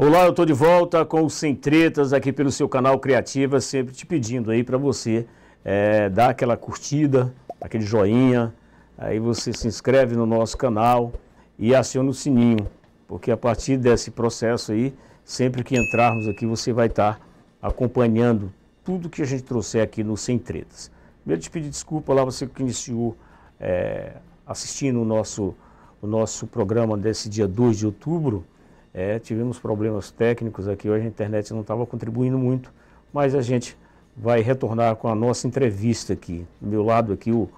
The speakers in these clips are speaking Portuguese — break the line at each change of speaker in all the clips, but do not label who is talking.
Olá, eu estou de volta com o Sem Tretas aqui pelo seu canal Criativa, sempre te pedindo aí para você dar aquela curtida, aquele joinha, aí você se inscreve no nosso canal e aciona o sininho, porque a partir desse processo aí, sempre que entrarmos aqui você vai estar acompanhando tudo que a gente trouxer aqui no Sem Tretas. Primeiro te pedir desculpa lá, você que iniciou assistindo o nosso programa desse dia 2 de outubro, tivemos problemas técnicos aqui, hoje a internet não estava contribuindo muito, mas a gente vai retornar com a nossa entrevista aqui. Do meu lado aqui o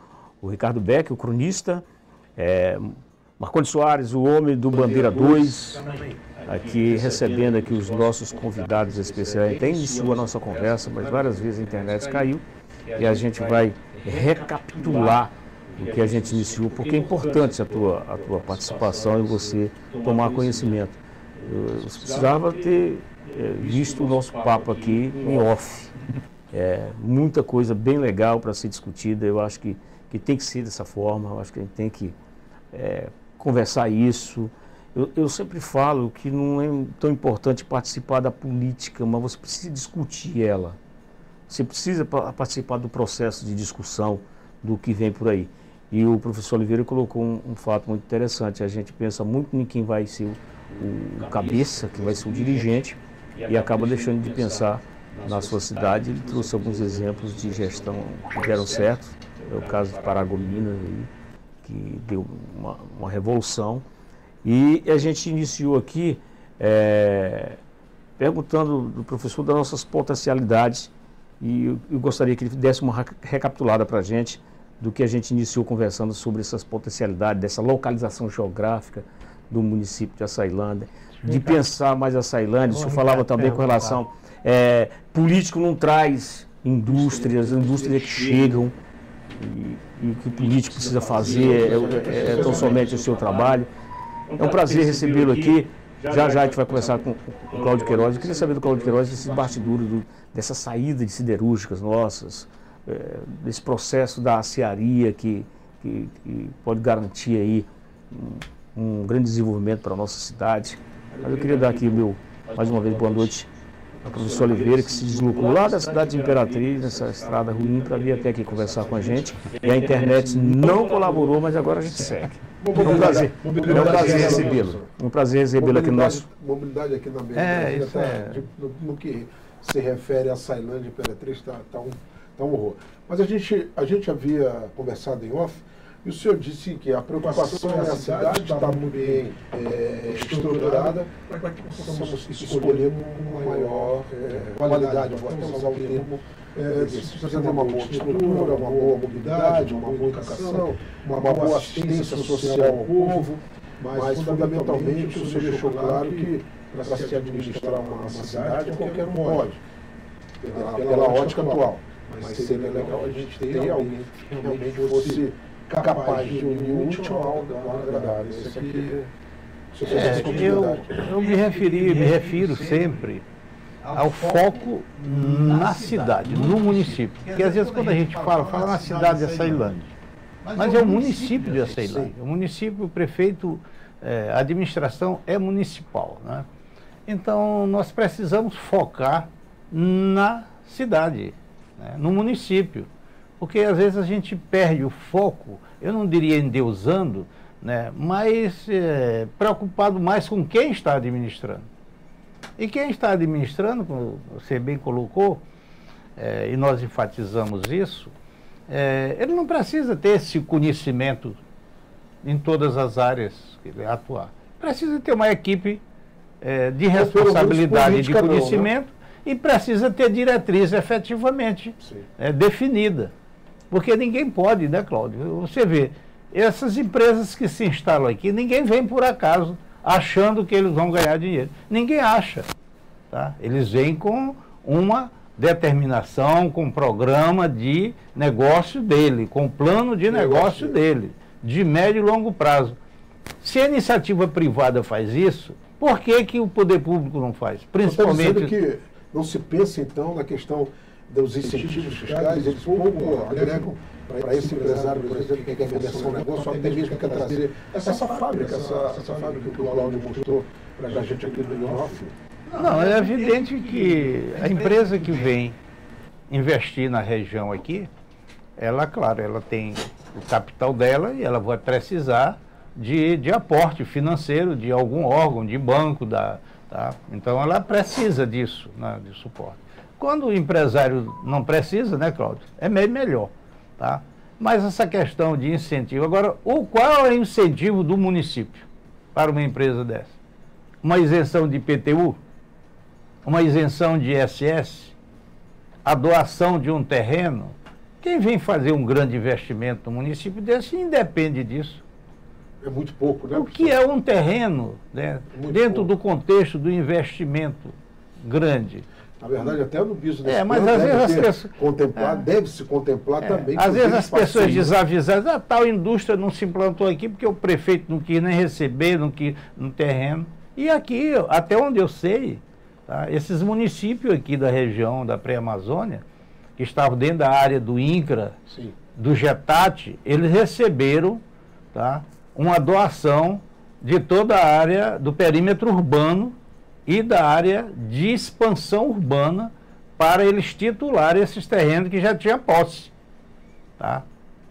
Ricardo Beck, o cronista, Marcondes Soares, o homem do Bandeira 2, aqui recebendo aqui os nossos convidados especiais. Até iniciou a nossa conversa, mas várias vezes a internet caiu e a gente vai recapitular o que a gente iniciou, porque é importante a tua participação e você tomar conhecimento. Eu precisava ter visto o nosso papo aqui em off. Muita coisa bem legal para ser discutida. Eu acho que tem que ser dessa forma. Eu acho que a gente tem que conversar isso. Eu sempre falo que não é tão importante participar da política, mas você precisa discutir ela. Você precisa participar do processo de discussão do que vem por aí. E o professor Oliveira colocou um fato muito interessante. A gente pensa muito em quem vai ser o cabeça, que vai ser o dirigente, e acaba deixando de pensar na sua cidade. Ele trouxe alguns exemplos de gestão que deram certo. É o caso de Paragominas, que deu uma revolução. E a gente iniciou aqui perguntando do professor das nossas potencialidades, e eu gostaria que ele desse uma recapitulada para a gente do que a gente iniciou conversando sobre essas potencialidades, dessa localização geográfica do município de Açailândia, de pensar mais Açailândia. O senhor falava também com relação, político não traz indústrias que chegam, e o que o político precisa fazer é tão somente o seu trabalho. É um prazer recebê-lo aqui. Já a gente vai conversar com o Cláudio Queiroz. Eu queria saber do Cláudio Queiroz esses bastidores dessa saída de siderúrgicas nossas, desse processo da aciaria que pode garantir aí um grande desenvolvimento para a nossa cidade. Mas eu queria dar aqui mais uma vez boa noite ao professor Oliveira, que se deslocou lá da cidade de Imperatriz, nessa estrada ruim, para vir até aqui conversar com a gente. E a internet não colaborou, mas agora a gente segue. É um prazer recebê-lo. Um prazer recebê-lo aqui no nosso...
Mobilidade aqui na mesa. No que se refere a Açailândia e Imperatriz, está um horror. Mas a gente havia conversado em off, e o senhor disse que a preocupação é a cidade está muito bem estruturada para que possamos escolher com maior qualidade. Vou até usar o termo, precisa ter uma boa estrutura, uma boa mobilidade, uma boa educação, uma boa assistência social ao povo, mas fundamentalmente o senhor deixou claro que para se administrar uma cidade qualquer um pode, pela ótica atual. Mas seria legal a gente ter alguém que realmente fosse capaz de unir o útil ao agradável. Isso aqui,
eu me refiro sempre ao foco na cidade, no município. Porque às vezes quando a gente fala na cidade de Açailândia, mas é o município de Açailândia. O município, o prefeito, a administração é municipal, né? Então nós precisamos focar na cidade, né? No município. Porque às vezes a gente perde o foco, eu não diria endeusando, né, mas preocupado mais com quem está administrando. E quem está administrando, como você bem colocou, e nós enfatizamos isso, ele não precisa ter esse conhecimento em todas as áreas que ele atuar. Precisa ter uma equipe de responsabilidade e de conhecimento, não, né? E precisa ter diretriz efetivamente definida. Porque ninguém pode, né, Cláudio? Você vê, essas empresas que se instalam aqui, ninguém vem por acaso achando que eles vão ganhar dinheiro. Ninguém acha. Tá? Eles vêm com uma determinação, com um programa de negócio dele, com um plano de negócio dele, de médio e longo prazo. Se a iniciativa privada faz isso, por que o poder público não faz? Principalmente...
Você está dizendo que não se pensa, então, na questão dos incentivos fiscais, eles pouco agregam para esse empresário, por exemplo, que quer começar um negócio, até mesmo quer trazer essa fábrica que o Cláudio mostrou para a gente aqui no off,
Não, é evidente que a empresa que vem investir na região aqui, ela, claro, ela tem o capital dela e ela vai precisar de aporte financeiro de algum órgão, de banco, tá? Então ela precisa disso, né, de suporte. Quando o empresário não precisa, né, Cláudio, é meio melhor, tá? Mas essa questão de incentivo, agora, qual é o incentivo do município para uma empresa dessa? Uma isenção de IPTU? Uma isenção de ISS? A doação de um terreno? Quem vem fazer um grande investimento no município desse independe disso.
É muito pouco, né?
O que é um terreno, né, dentro do contexto do investimento grande?
Na verdade, até no business
mas às vezes as pessoas
deve-se contemplar também.
Às vezes as pessoas desavisadas, tal indústria não se implantou aqui porque o prefeito não quis nem receber no terreno. E aqui, até onde eu sei, tá, esses municípios aqui da região da Pré-Amazônia, que estavam dentro da área do INCRA, sim, do GETAT, eles receberam, tá, uma doação de toda a área do perímetro urbano e da área de expansão urbana para eles titularem esses terrenos que já tinham posse. Tá?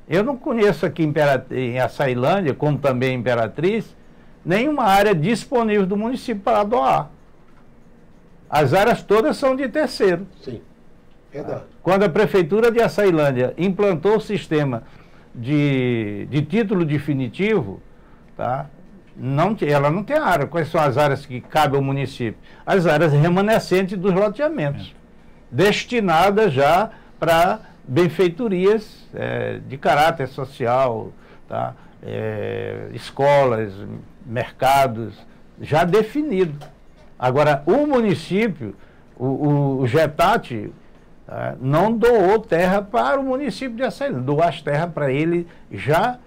Eu não conheço aqui em Açailândia, como também em Imperatriz, nenhuma área disponível do município para doar. As áreas todas são de terceiro.
Sim, verdade.
Quando a Prefeitura de Açailândia implantou o sistema de título definitivo, tá? Ela não tem área. Quais são as áreas que cabem ao município? As áreas remanescentes dos loteamentos, destinadas já para benfeitorias de caráter social, tá? Escolas, mercados, já definido. Agora, o município, o GETAT, não doou terra para o município de Açailândia, doou as terras para ele já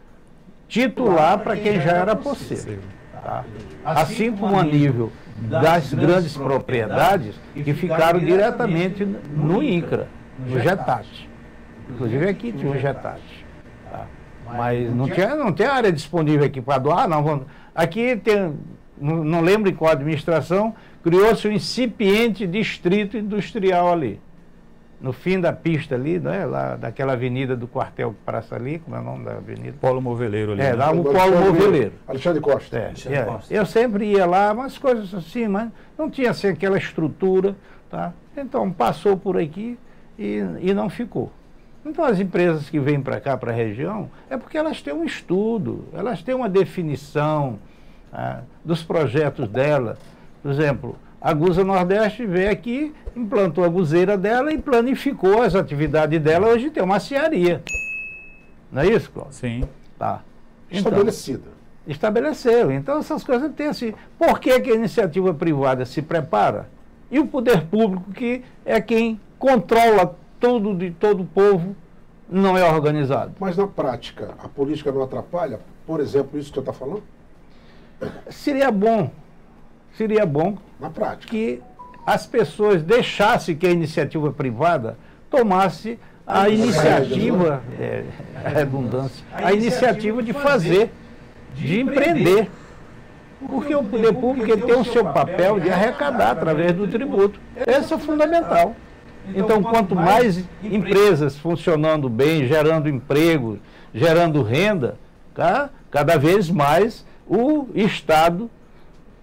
titular para quem já era posseiro. Tá? Assim como a nível das grandes propriedades que ficaram diretamente no INCRA, no GETAT. Inclusive aqui tinha o GETAT. Tá? Mas não tem área disponível aqui para doar, não. Aqui tem, não lembro em qual administração, criou-se um incipiente distrito industrial ali. No fim da pista ali, né, lá daquela avenida do quartel Praça ali, como é o nome da avenida?
Polo Moveleiro ali.
Lá o Polo Moveleiro.
Alexandre Costa.
Alexandre Costa. Eu sempre ia lá, umas coisas assim, mas não tinha assim aquela estrutura, tá? Então passou por aqui e não ficou. Então as empresas que vêm para cá, para a região, é porque elas têm um estudo, elas têm uma definição dos projetos dela. Por exemplo, a Gusa Nordeste veio aqui, implantou a guzeira dela e planificou as atividades dela. Hoje tem uma cearia. Não é isso, Cláudio?
Sim.
Tá. Então, estabelecida.
Estabeleceu. Então essas coisas têm assim. Por que a iniciativa privada se prepara? E o poder público, que é quem controla tudo de todo o povo, não é organizado?
Mas na prática, a política não atrapalha? Por exemplo, isso que eu estou falando?
Seria bom
na prática,
que as pessoas deixassem que a iniciativa privada tomasse a iniciativa, a redundância, a iniciativa de fazer, de empreender. Porque o poder público ele tem o seu papel de arrecadar através do tributo. Esse é fundamental. Então, quanto mais empresas funcionando bem, gerando emprego, gerando renda, tá? Cada vez mais o Estado,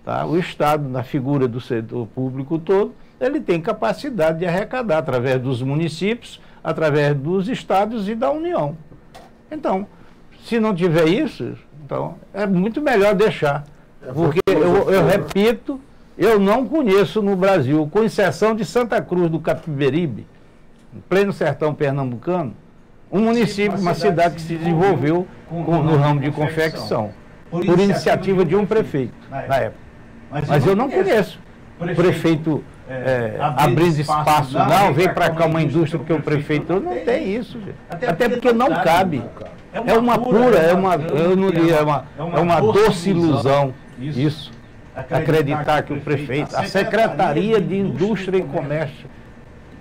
tá? O Estado, na figura do setor público todo, ele tem capacidade de arrecadar através dos municípios, através dos estados e da União. Então, se não tiver isso, então é muito melhor deixar. Porque, eu repito, eu não conheço no Brasil, com exceção de Santa Cruz do Capiberibe, em pleno sertão pernambucano, um município, uma cidade que se desenvolveu no ramo de confecção, por iniciativa de um prefeito, na época. Mas eu não conheço prefeito abrindo espaço, não, vem para cá uma indústria, porque o prefeito não tem isso, gente. Até porque não cabe. É uma pura, eu não diria, é uma doce ilusão isso, acreditar que o prefeito, a Secretaria de Indústria e Comércio,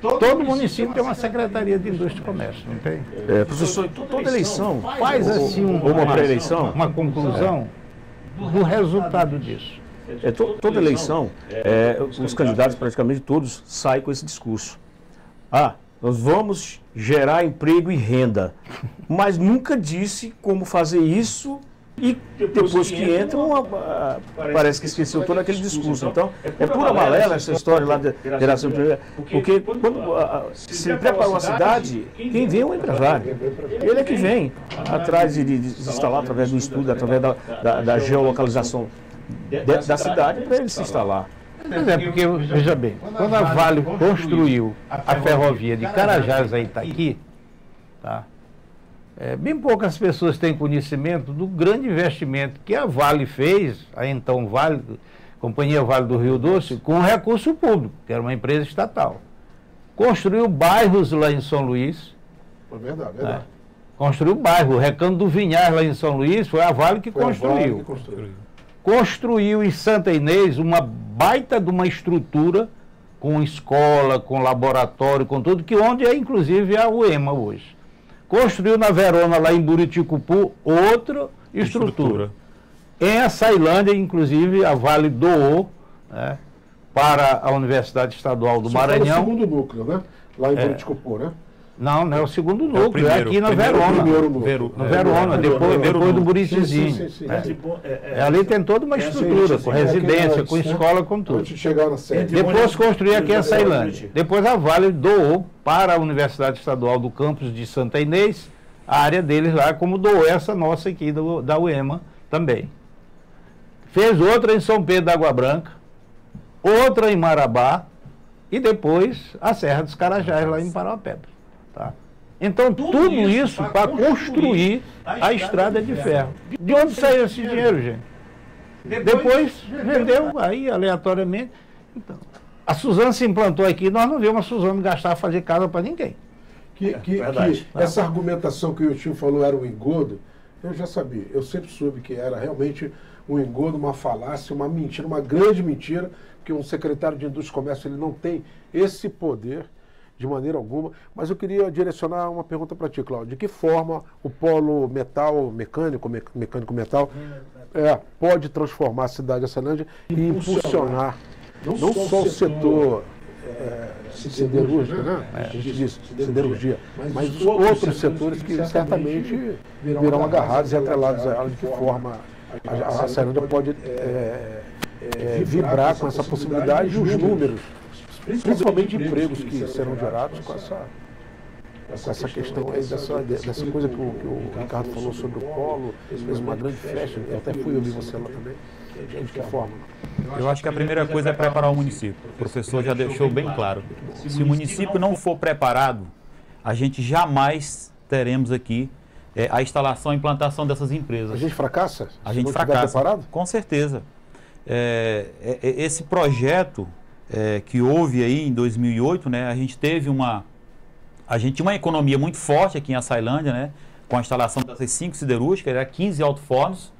todo município tem uma Secretaria de Indústria e Comércio, não tem?
Professor, toda eleição
faz assim
uma pré-eleição,
uma conclusão do resultado disso.
toda eleição, os candidatos praticamente todos saem com esse discurso. Nós vamos gerar emprego e renda, mas nunca disse como fazer isso e depois que entram, parece que esqueceu todo aquele discurso. Então, é pura balela essa história lá da geração de... Porque quando se prepara uma cidade, quem vem é o empresário. Ele é que vem atrás de instalar, através do estudo, através da geolocalização da cidade, para ele se instalar.
Pois é, porque, veja bem, quando a Vale construiu a ferrovia de Carajás a Itaqui, tá? Bem poucas pessoas têm conhecimento do grande investimento que a Vale fez, a então Vale, Companhia Vale do Rio Doce, com recurso público, que era uma empresa estatal. Construiu bairros lá em São Luís.
É verdade, verdade.
Construiu bairro, o Recanto do Vinhar lá em São Luís, foi a Vale que construiu. Construiu em Santa Inês uma baita de uma estrutura, com escola, com laboratório, com tudo, que onde é inclusive a UEMA hoje. Construiu na Verona, lá em Buriticupu, outra estrutura. Em Açailândia, inclusive, a Vale doou, né, para a Universidade Estadual do Maranhão.
É o segundo núcleo, né? Lá em Buriticupu, né?
Não, não é o segundo núcleo, é aqui na Verona. No Verona, depois do Buritizinho. Ali tem toda uma estrutura, com residência, com escola, com tudo. Depois construiu aqui a Açailândia. Depois a Vale doou para a Universidade Estadual do campus de Santa Inês, a área deles lá, como doou essa nossa aqui da UEMA também. Fez outra em São Pedro da Água Branca, outra em Marabá e depois a Serra dos Carajás lá em Parauapebas. Tá? Então, tudo isso para construir a estrada de ferro. De onde saiu esse dinheiro, gente? Depois vendeu aí aleatoriamente. Então, a Suzano se implantou aqui, nós não vimos a Suzano gastar, fazer casa para ninguém.
Que essa argumentação que o tio falou era um engodo, eu já sabia. Eu sempre soube que era realmente um engodo, uma falácia, uma mentira, uma grande mentira, porque um secretário de Indústria e Comércio ele não tem esse poder de maneira alguma, mas eu queria direcionar uma pergunta para ti, Cláudio. De que forma o polo mecânico-metal pode transformar a cidade de Açailândia e impulsionar não só o setor siderúrgico, né? A gente diz siderurgia, mas os outros setores que certamente virão agarrados e atrelados a ela. De que forma a Açailândia pode vibrar com essa possibilidade e os números, principalmente empregos que serão gerados com essa questão aí, dessa coisa que o Ricardo falou sobre o polo, fez uma grande festa, eu até fui ouvir você lá também. De que forma?
Eu acho que a primeira coisa é preparar o município. O professor já deixou bem claro. Se o município não for preparado, a gente jamais teremos aqui a instalação e implantação dessas empresas.
A gente fracassa?
A gente fracassa, com certeza. Esse projeto que houve aí em 2008, né, a gente tinha uma economia muito forte aqui em Açailândia, né, com a instalação dessas 5 siderúrgicas, era 15 alto-fornos.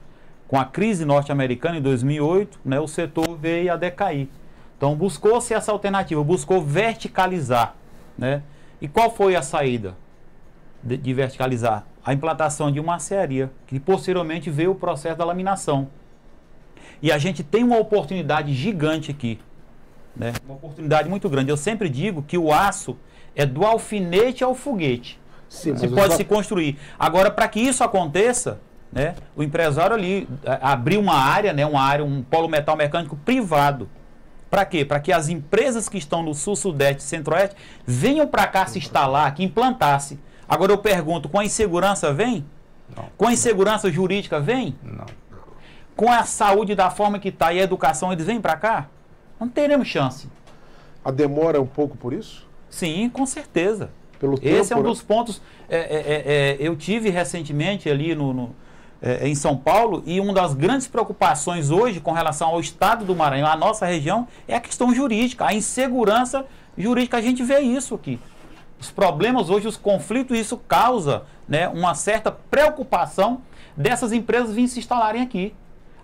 Com a crise norte-americana em 2008, né, o setor veio a decair. Então buscou-se essa alternativa, buscou verticalizar, né? E qual foi a saída de verticalizar? A implantação de uma acearia, que posteriormente veio o processo da laminação. E a gente tem uma oportunidade gigante aqui, né? Uma oportunidade muito grande. Eu sempre digo que o aço é do alfinete ao foguete.
Sim,
se pode se construir. Agora, para que isso aconteça, né, o empresário ali abriu uma área, né, um polo metal mecânico privado. Para quê? Para que as empresas que estão no sul, sudeste, centro-oeste venham para cá se instalar, aqui implantasse. Agora eu pergunto, com a insegurança vem?
Não.
Com a insegurança jurídica vem?
Não.
Com a saúde da forma que está e a educação, eles vêm para cá? Não teremos chance.
A demora é um pouco por isso?
Sim, com certeza.
Pelo
Esse
tempo,
é um dos pontos. Eu tive recentemente ali em São Paulo, e uma das grandes preocupações hoje com relação ao estado do Maranhão, a nossa região, é a questão jurídica, a insegurança jurídica. A gente vê isso aqui. Os problemas hoje, os conflitos, isso causa, né, uma certa preocupação dessas empresas virem se instalarem aqui.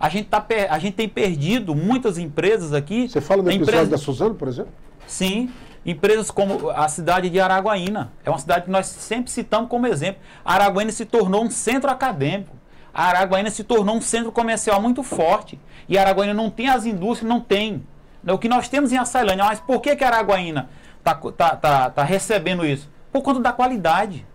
A gente tem perdido muitas empresas aqui.
Você fala do episódio da Suzano, por exemplo?
Sim. Empresas como a cidade de Araguaína. É uma cidade que nós sempre citamos como exemplo. Araguaína se tornou um centro acadêmico. A Araguaína se tornou um centro comercial muito forte. E a Araguaína não tem as indústrias, não tem. É o que nós temos em Açailândia. Mas por que a Araguaína está recebendo isso? Por conta da qualidade.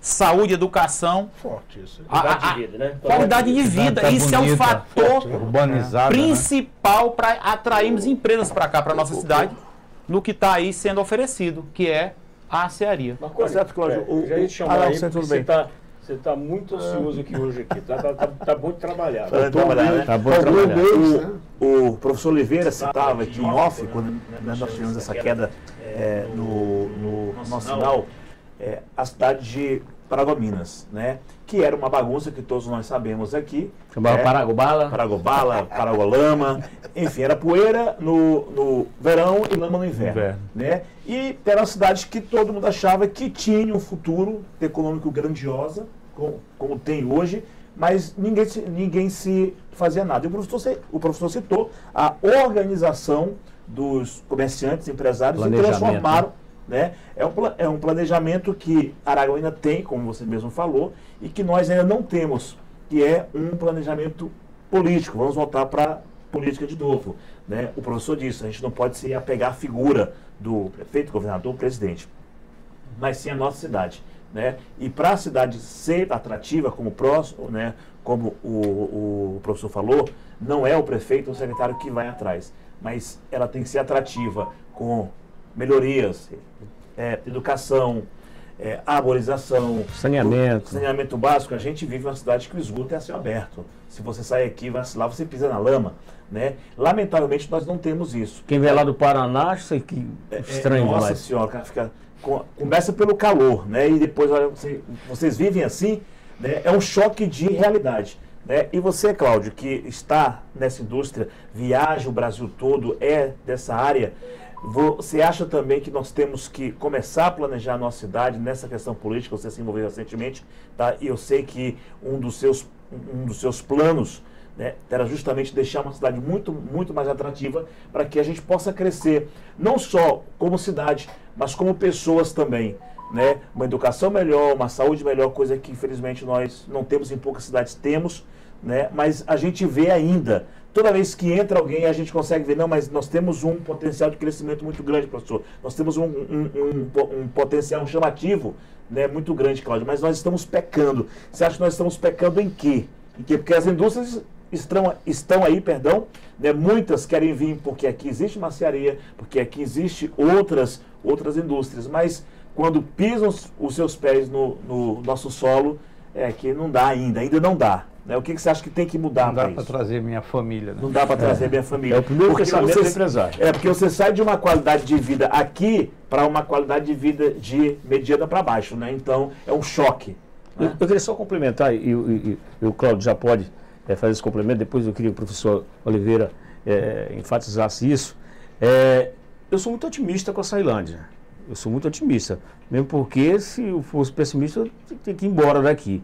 Saúde, educação.
Forte isso.
Qualidade de vida, né?
Qualidade de vida. Isso
bonita,
é o fator
urbanizada,
principal para atrairmos empresas para cá, para nossa cidade, no que está aí sendo oferecido, que é a acearia.
Tá certo, Cláudio. Já ia te chamar aí, porque você está muito ansioso aqui hoje. Tá bom de trabalhar.
Tá bom trabalhar.
O professor Oliveira citava aqui em off, quando nós tivemos essa queda no nosso sinal, a cidade de Paragominas, né? Que era uma bagunça que todos nós sabemos aqui.
Chamava Paragobala,
Paragolama, enfim, era poeira no verão e lama no inverno. Né? E era uma cidade que todo mundo achava que tinha um futuro econômico grandiosa, como tem hoje, mas ninguém se fazia nada. E o professor citou a organização dos comerciantes, empresários, e transformaram. Né? É um planejamento que Araguaína tem, como você mesmo falou, e que nós ainda não temos, que é um planejamento político. Vamos voltar para a política de novo. Né? O professor disse, a gente não pode se apegar à figura do prefeito, governador, presidente, mas sim a nossa cidade. Né? E para a cidade ser atrativa como próximo, né? Como o professor falou, não é o prefeito ou o secretário que vai atrás, mas ela tem que ser atrativa com melhorias, educação, arborização, saneamento básico. A gente vive uma cidade que o esgoto é a céu aberto. Se você sai aqui, vacilar, você pisa na lama. Né? Lamentavelmente, nós não temos isso.
Quem vem lá do Paraná, sei que estranho demais.
Nossa senhora, cara, começa pelo calor, né? E depois, olha, vocês vivem assim, né? É um choque de realidade. Né? E você, Cláudio, que está nessa indústria, viaja o Brasil todo, é dessa área, você acha também que nós temos que começar a planejar a nossa cidade nessa questão política? Você se envolveu recentemente, tá? E eu sei que um dos seus planos, né, era justamente deixar uma cidade muito, muito mais atrativa para que a gente possa crescer, não só como cidade, mas como pessoas também. Né? Uma educação melhor, uma saúde melhor, coisa que infelizmente nós não temos em poucas cidades, temos, né? Mas a gente vê ainda. Toda vez que entra alguém, a gente consegue ver, não, mas nós temos um potencial de crescimento muito grande, professor. Nós temos um potencial chamativo, né, muito grande, Cláudio, mas nós estamos pecando. Você acha que nós estamos pecando em quê? Porque as indústrias estão aí, né, muitas querem vir porque aqui existe maciaria, porque aqui existe outras indústrias, mas quando pisam os seus pés no nosso solo, que não dá ainda não dá. Né? O que você acha que tem que mudar?
Não dá para trazer minha família. Né?
Não dá para trazer minha família.
É o primeiro pensamento do empresário.
Porque você sai de uma qualidade de vida aqui para uma qualidade de vida de mediana para baixo. Né? Então, é um choque. Né?
Eu queria só complementar, e o Cláudio já pode fazer esse complemento, depois eu queria que o professor Oliveira enfatizasse isso. Eu sou muito otimista com a Açailândia. Eu sou muito otimista, mesmo porque se eu fosse pessimista, eu teria que ir embora daqui.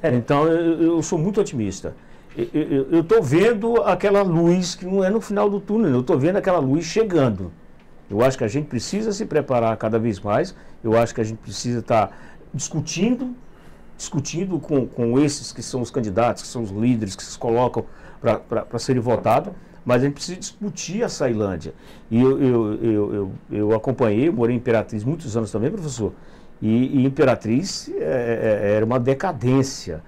Então, eu sou muito otimista. Eu estou vendo aquela luz, que não é no final do túnel, eu estou vendo aquela luz chegando. Eu acho que a gente precisa se preparar cada vez mais, eu acho que a gente precisa estar discutindo com esses que são os candidatos, que são os líderes que se colocam para serem votados. Mas a gente precisa discutir a Açailândia. E eu acompanhei, morei em Imperatriz muitos anos também, professor. E Imperatriz era uma decadência.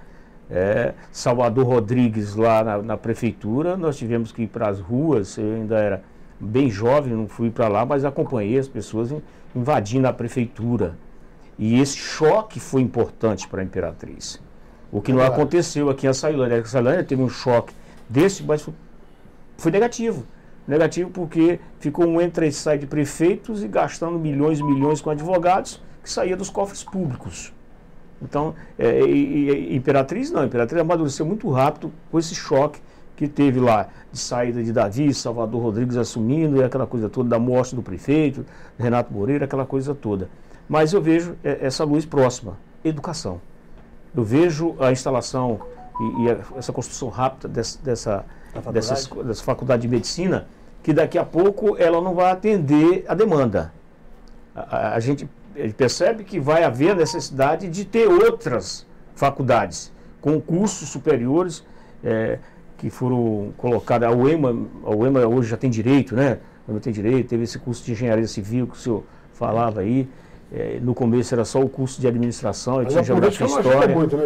Salvador Rodrigues, lá na prefeitura, nós tivemos que ir para as ruas. Eu ainda era bem jovem, não fui para lá, mas acompanhei as pessoas invadindo a prefeitura. E esse choque foi importante para a Imperatriz. O que não aconteceu aqui em Açailândia. A Açailândia teve um choque desse, mas foi negativo. Negativo porque ficou um entra e sai de prefeitos e gastando milhões e milhões com advogados que saía dos cofres públicos. Então, Imperatriz não. Imperatriz amadureceu muito rápido com esse choque que teve lá de saída de Davi, Salvador Rodrigues assumindo, e aquela coisa toda da morte do prefeito, Renato Moreira, aquela coisa toda. Mas eu vejo essa luz próxima, educação. Eu vejo a instalação e essa construção rápida dessa faculdade de medicina, que daqui a pouco ela não vai atender a demanda. A gente percebe que vai haver a necessidade de ter outras faculdades, concursos superiores que foram colocados. A UEMA hoje já tem direito, né? A UEMA tem direito, teve esse curso de engenharia civil que o senhor falava aí. No começo era só o curso de administração, e tinha geografia e história. Muito, né,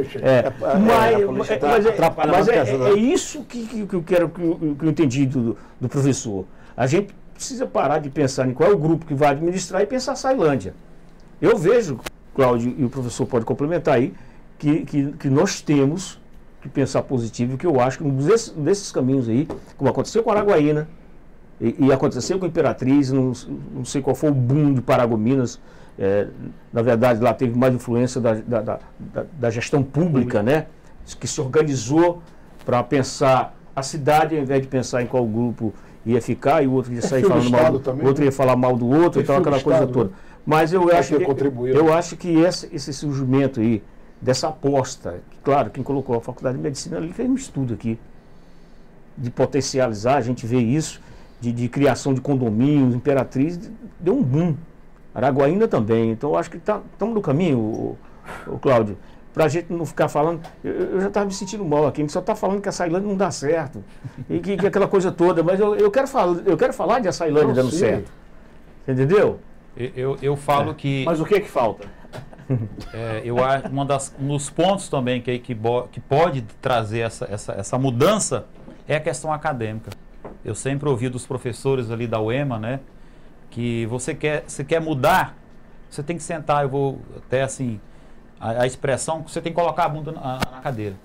mas é isso que eu quero, que eu entendi do professor. A gente precisa parar de pensar em qual é o grupo que vai administrar e pensar Sailândia. Eu vejo, Cláudio, e o professor pode complementar aí, que nós temos que pensar positivo, que eu acho que um desses caminhos aí, como aconteceu com Araguaína, e aconteceu com a Imperatriz, não sei qual foi o boom de Paragominas. Na verdade, lá teve mais influência da gestão pública, né? Que se organizou para pensar a cidade, ao invés de pensar em qual grupo ia ficar, e o outro ia sair falando mal do outro, ia falar mal do outro, então aquela coisa toda. Mas eu acho que esse surgimento aí, dessa aposta, claro, quem colocou a Faculdade de Medicina ali fez um estudo aqui, de potencializar, a gente vê isso, de criação de condomínios, Imperatriz, deu um boom. Araguaína também. Então, eu acho que estamos no caminho, o Cláudio, para a gente não ficar falando. Eu já estava me sentindo mal aqui, a gente só está falando que a Sailândia não dá certo, e que aquela coisa toda, mas eu quero falar de a Sailândia dando certo. Entendeu?
Eu falo que...
Mas o que falta?
Eu acho um dos pontos também que pode trazer essa mudança é a questão acadêmica. Eu sempre ouvi dos professores ali da UEMA, né? Que você quer mudar, você tem que sentar, eu vou até assim, a expressão, você tem que colocar a bunda na cadeira.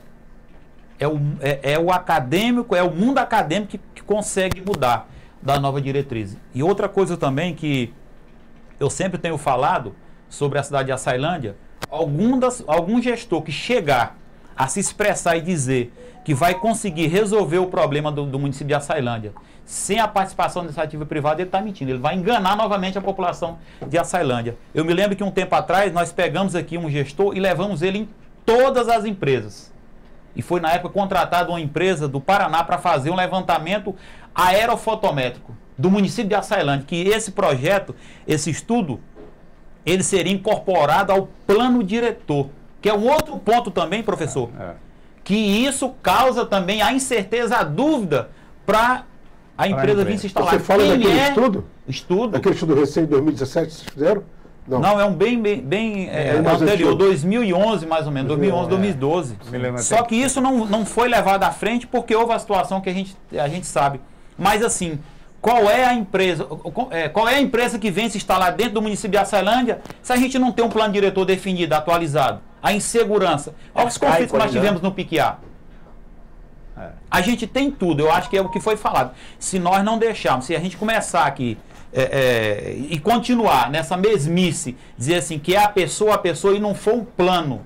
É o acadêmico, é o mundo acadêmico que consegue mudar da nova diretriz. E outra coisa também que eu sempre tenho falado sobre a cidade de Açailândia, algum gestor que chegar a se expressar e dizer que vai conseguir resolver o problema do município de Açailândia sem a participação da iniciativa privada, ele está mentindo. Ele vai enganar novamente a população de Açailândia. Eu me lembro que um tempo atrás nós pegamos aqui um gestor e levamos ele em todas as empresas. E foi na época contratada uma empresa do Paraná para fazer um levantamento aerofotométrico do município de Açailândia, que esse projeto, esse estudo, ele seria incorporado ao plano diretor, que é um outro ponto também, professor, que isso causa também a incerteza, a dúvida para a empresa vir se instalar.
Você fala daquele estudo?
Estudo.
Aquele estudo recente de 2017 vocês fizeram?
Não, é um bem anterior, 2011 mais ou menos, 2011, 2012. Só que isso não foi levado à frente porque houve a situação que a gente sabe. Mas assim, qual é a empresa que vem se instalar dentro do município de Açailândia se a gente não tem um plano diretor definido, atualizado? A insegurança. Olha os conflitos que nós tivemos no Piquiá. A gente tem tudo, eu acho que é o que foi falado. Se nós não deixarmos, se a gente começar aqui e continuar nessa mesmice, dizer assim, que é a pessoa e não for um plano,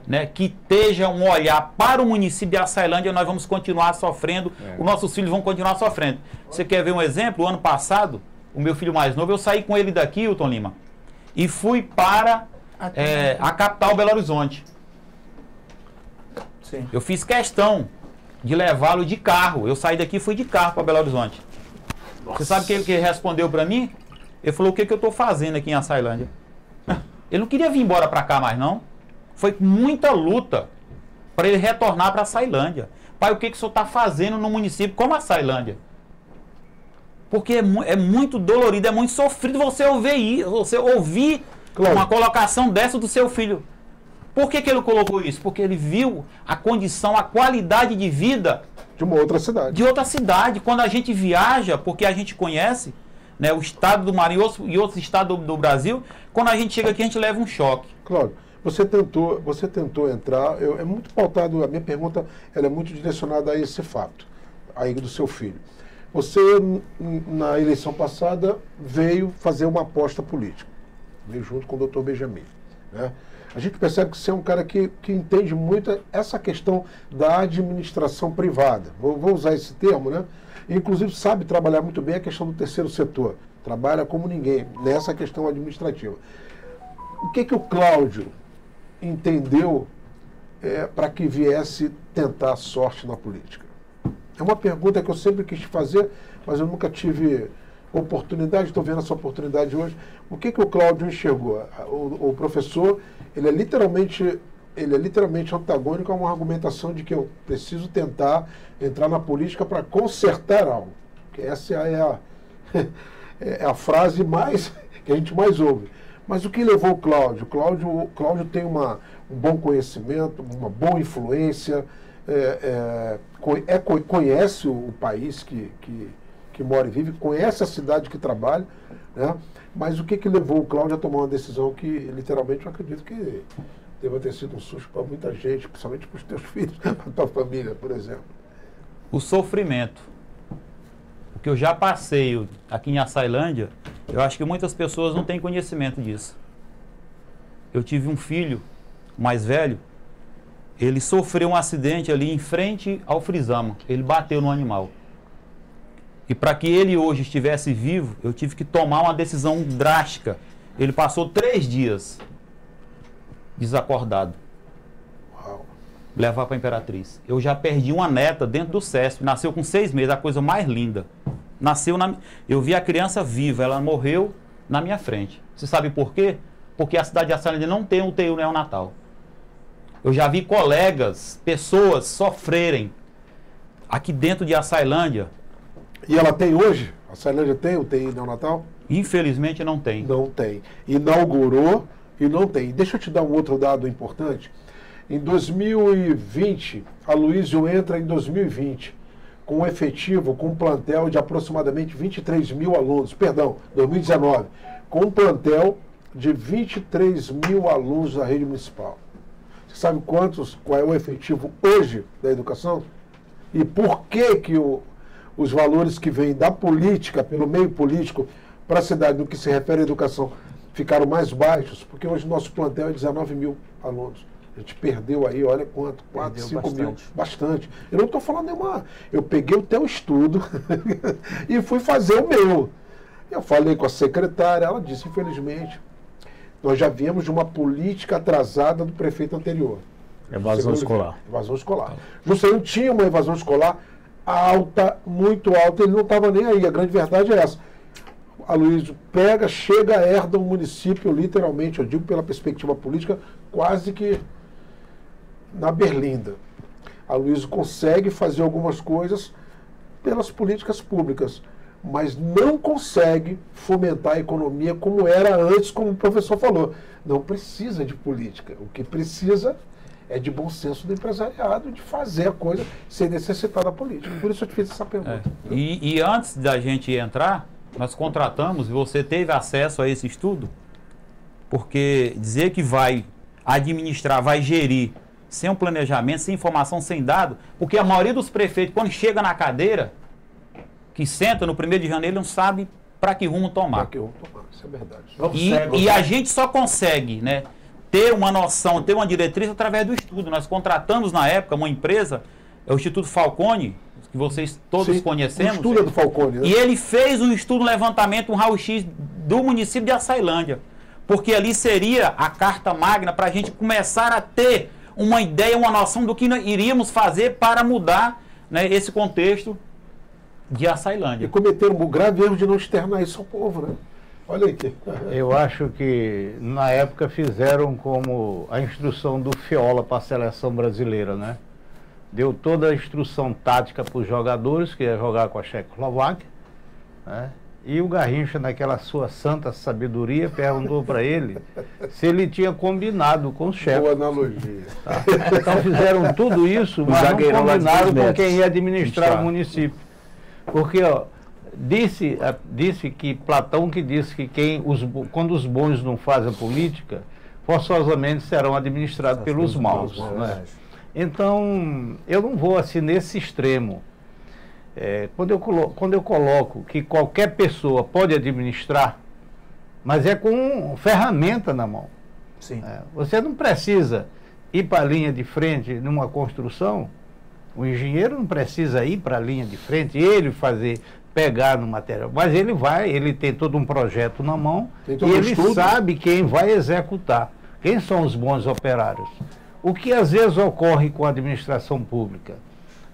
né, que esteja um olhar para o município de Açailândia, nós vamos continuar sofrendo, os nossos filhos vão continuar sofrendo. Você quer ver um exemplo? O ano passado, o meu filho mais novo, eu saí com ele daqui, Hilton Lima, e fui para a capital, Belo Horizonte.
Sim.
Eu fiz questão de levá-lo de carro. Eu saí daqui e fui de carro para Belo Horizonte. Nossa. Você sabe o que ele respondeu para mim? Ele falou, o que eu estou fazendo aqui em Açailândia? Ele não queria vir embora para cá mais, não. Foi muita luta para ele retornar para Açailândia. Pai, o que o senhor está fazendo no município como Açailândia? Porque é muito dolorido, é muito sofrido você ouvir uma colocação dessa do seu filho. Por que ele colocou isso? Porque ele viu a condição, a qualidade de vida
de uma outra cidade.
De outra cidade. Quando a gente viaja, porque a gente conhece, né, o estado do Maranhão e outros estados do Brasil, quando a gente chega aqui, a gente leva um choque.
Claro. Você tentou entrar, é muito pautado, a minha pergunta ela é muito direcionada a esse fato, aí do seu filho. Você, na eleição passada, veio fazer uma aposta política, veio junto com o Dr. Benjamin, né? A gente percebe que você é um cara que entende muito essa questão da administração privada. Vou usar esse termo, né? Inclusive sabe trabalhar muito bem a questão do terceiro setor. Trabalha como ninguém nessa questão administrativa. O que o Cláudio entendeu para que viesse tentar a sorte na política? É uma pergunta que eu sempre quis te fazer, mas eu nunca tive oportunidade, estou vendo essa oportunidade hoje. O que o Cláudio enxergou? O professor, ele é literalmente ele é literalmente antagônico a uma argumentação de que eu preciso tentar entrar na política para consertar algo. Que essa é a frase mais que a gente mais ouve. Mas o que levou o Cláudio? Cláudio tem um bom conhecimento, uma boa influência, conhece o país que mora e vive, conhece a cidade que trabalha, né? Mas o que levou o Cláudio a tomar uma decisão que, literalmente, eu acredito que deva ter sido um susto para muita gente, principalmente para os teus filhos, para a tua família, por exemplo?
O sofrimento. O que eu já passei aqui em Açailândia, eu acho que muitas pessoas não têm conhecimento disso. Eu tive um filho mais velho, ele sofreu um acidente ali em frente ao Frisama. Ele bateu no animal. E para que ele hoje estivesse vivo, eu tive que tomar uma decisão drástica. Ele passou 3 dias desacordado.
Uau.
Levar para a Imperatriz. Eu já perdi uma neta dentro do CESP, nasceu com 6 meses, a coisa mais linda. Eu vi a criança viva, ela morreu na minha frente. Você sabe por quê? Porque a cidade de Açailândia não tem UTI neonatal. Eu já vi colegas, pessoas sofrerem aqui dentro de Açailândia.
E ela tem hoje? A Açailândia tem UTI neonatal?
Infelizmente não tem.
Não tem. Inaugurou e não tem. Deixa eu te dar um outro dado importante. Em 2020, a Luísio entra em 2020 com um efetivo, com um plantel de aproximadamente 23 mil alunos. Perdão, 2019, com um plantel de 23 mil alunos da rede municipal. Você sabe qual é o efetivo hoje da educação? E por que os valores que vêm da política, pelo meio político, para a cidade, no que se refere à educação, ficaram mais baixos? Porque hoje nosso plantel é 19 mil alunos. A gente perdeu aí, olha quanto, 4, 5 mil. Bastante. Eu não estou falando nenhuma. Eu peguei o teu estudo e fui fazer o meu. Eu falei com a secretária, ela disse, infelizmente, nós já viemos de uma política atrasada do prefeito anterior.
Evasão escolar.
Evasão escolar. Juscelino tinha uma evasão escolar alta, muito alta, ele não estava nem aí. A grande verdade é essa. A Luísio pega, chega, herda um município, literalmente, eu digo pela perspectiva política, quase que na berlinda. A Luísio consegue fazer algumas coisas pelas políticas públicas, mas não consegue fomentar a economia como era antes, como o professor falou. Não precisa de política. O que precisa é de bom senso do empresariado, de fazer a coisa sem necessitar da política. Por isso eu te fiz essa pergunta.
E antes da gente entrar, nós contratamos, e você teve acesso a esse estudo, porque dizer que vai administrar, vai gerir, sem um planejamento, sem informação, sem dado, porque a maioria dos prefeitos, quando chega na cadeira, que senta no 1º de janeiro, não sabe para que rumo tomar.
Para que rumo tomar, isso é verdade.
E a gente só consegue, né, ter uma noção, ter uma diretriz através do estudo. Nós contratamos na época uma empresa, é o Instituto Falcone, que vocês todos conhecemos.
O estudo é do Falcone, né?
E ele fez um estudo, um levantamento, um raio-x do município de Açailândia. Porque ali seria a carta magna para a gente começar a ter uma ideia, uma noção do que iríamos fazer para mudar, né, esse contexto de Açailândia.
E cometeram o grave erro de não externar isso ao povo, né? Olha aqui.
Eu acho que na época fizeram como a instrução do Fiola para a seleção brasileira, né? Deu toda a instrução tática para os jogadores, que ia jogar com a Checoslováquia, né? E o Garrincha, naquela sua santa sabedoria, perguntou para ele se ele tinha combinado com o chefe.
Boa analogia.
Tá? Então fizeram tudo isso, mas não combinaram com quem ia administrar o município. Porque, ó, disse que Platão que disse que quando os bons não fazem política, forçosamente serão administrados pelos maus. Né? Então, eu não vou assim nesse extremo. Quando eu coloco que qualquer pessoa pode administrar, mas é com ferramenta na mão.
Sim.
Você não precisa ir para a linha de frente numa construção. O engenheiro não precisa ir para a linha de frente, ele pegar no material, mas ele tem todo um projeto na mão e ele sabe quem vai executar, quem são os bons operários. O que às vezes ocorre com a administração pública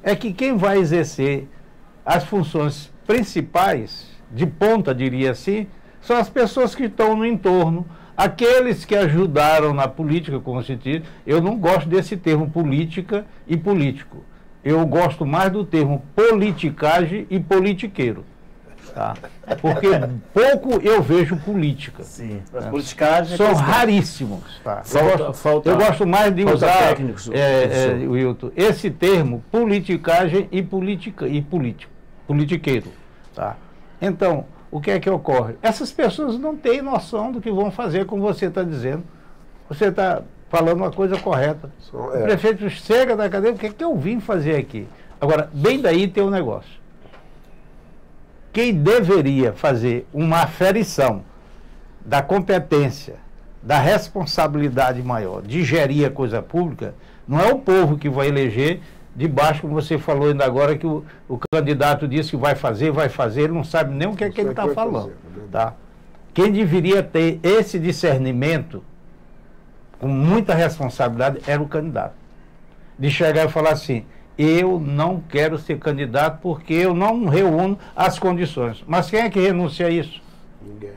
é que quem vai exercer as funções principais, de ponta, diria assim, são as pessoas que estão no entorno, Aqueles que ajudaram na política, como se diz, eu não gosto desse termo política e político. Eu gosto mais do termo politicagem e politiqueiro. Tá? Porque pouco eu vejo política.
Sim, as politicagens
são raríssimos. Tá? Eu gosto mais de usar,
técnicos,
Wilton, esse termo politicagem e politiqueiro. Tá? Então, o que é que ocorre? Essas pessoas não têm noção do que vão fazer, como você está dizendo. Você está falando uma coisa correta. O prefeito chega da cadeia, o que é que eu vim fazer aqui? Agora, bem daí tem um negócio. Quem deveria fazer uma aferição da competência, da responsabilidade maior de gerir a coisa pública, não é o povo que vai eleger de baixo, como você falou ainda agora, que o candidato disse que vai fazer, ele não sabe nem o que é que ele está falando. Tá? Quem deveria ter esse discernimento, com muita responsabilidade, era o candidato. De chegar e falar assim, eu não quero ser candidato porque eu não reúno as condições. Mas quem é que renuncia a isso?
Ninguém.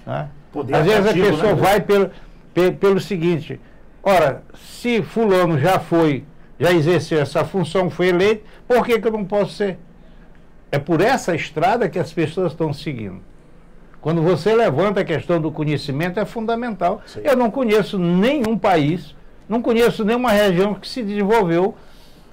Né? Às vezes a pessoa vai pelo seguinte, ora, se fulano já exerceu essa função, foi eleito, por que eu não posso ser? É por essa estrada que as pessoas estão seguindo. Quando você levanta a questão do conhecimento, é fundamental. Sim. Eu não conheço nenhum país, não conheço nenhuma região que se desenvolveu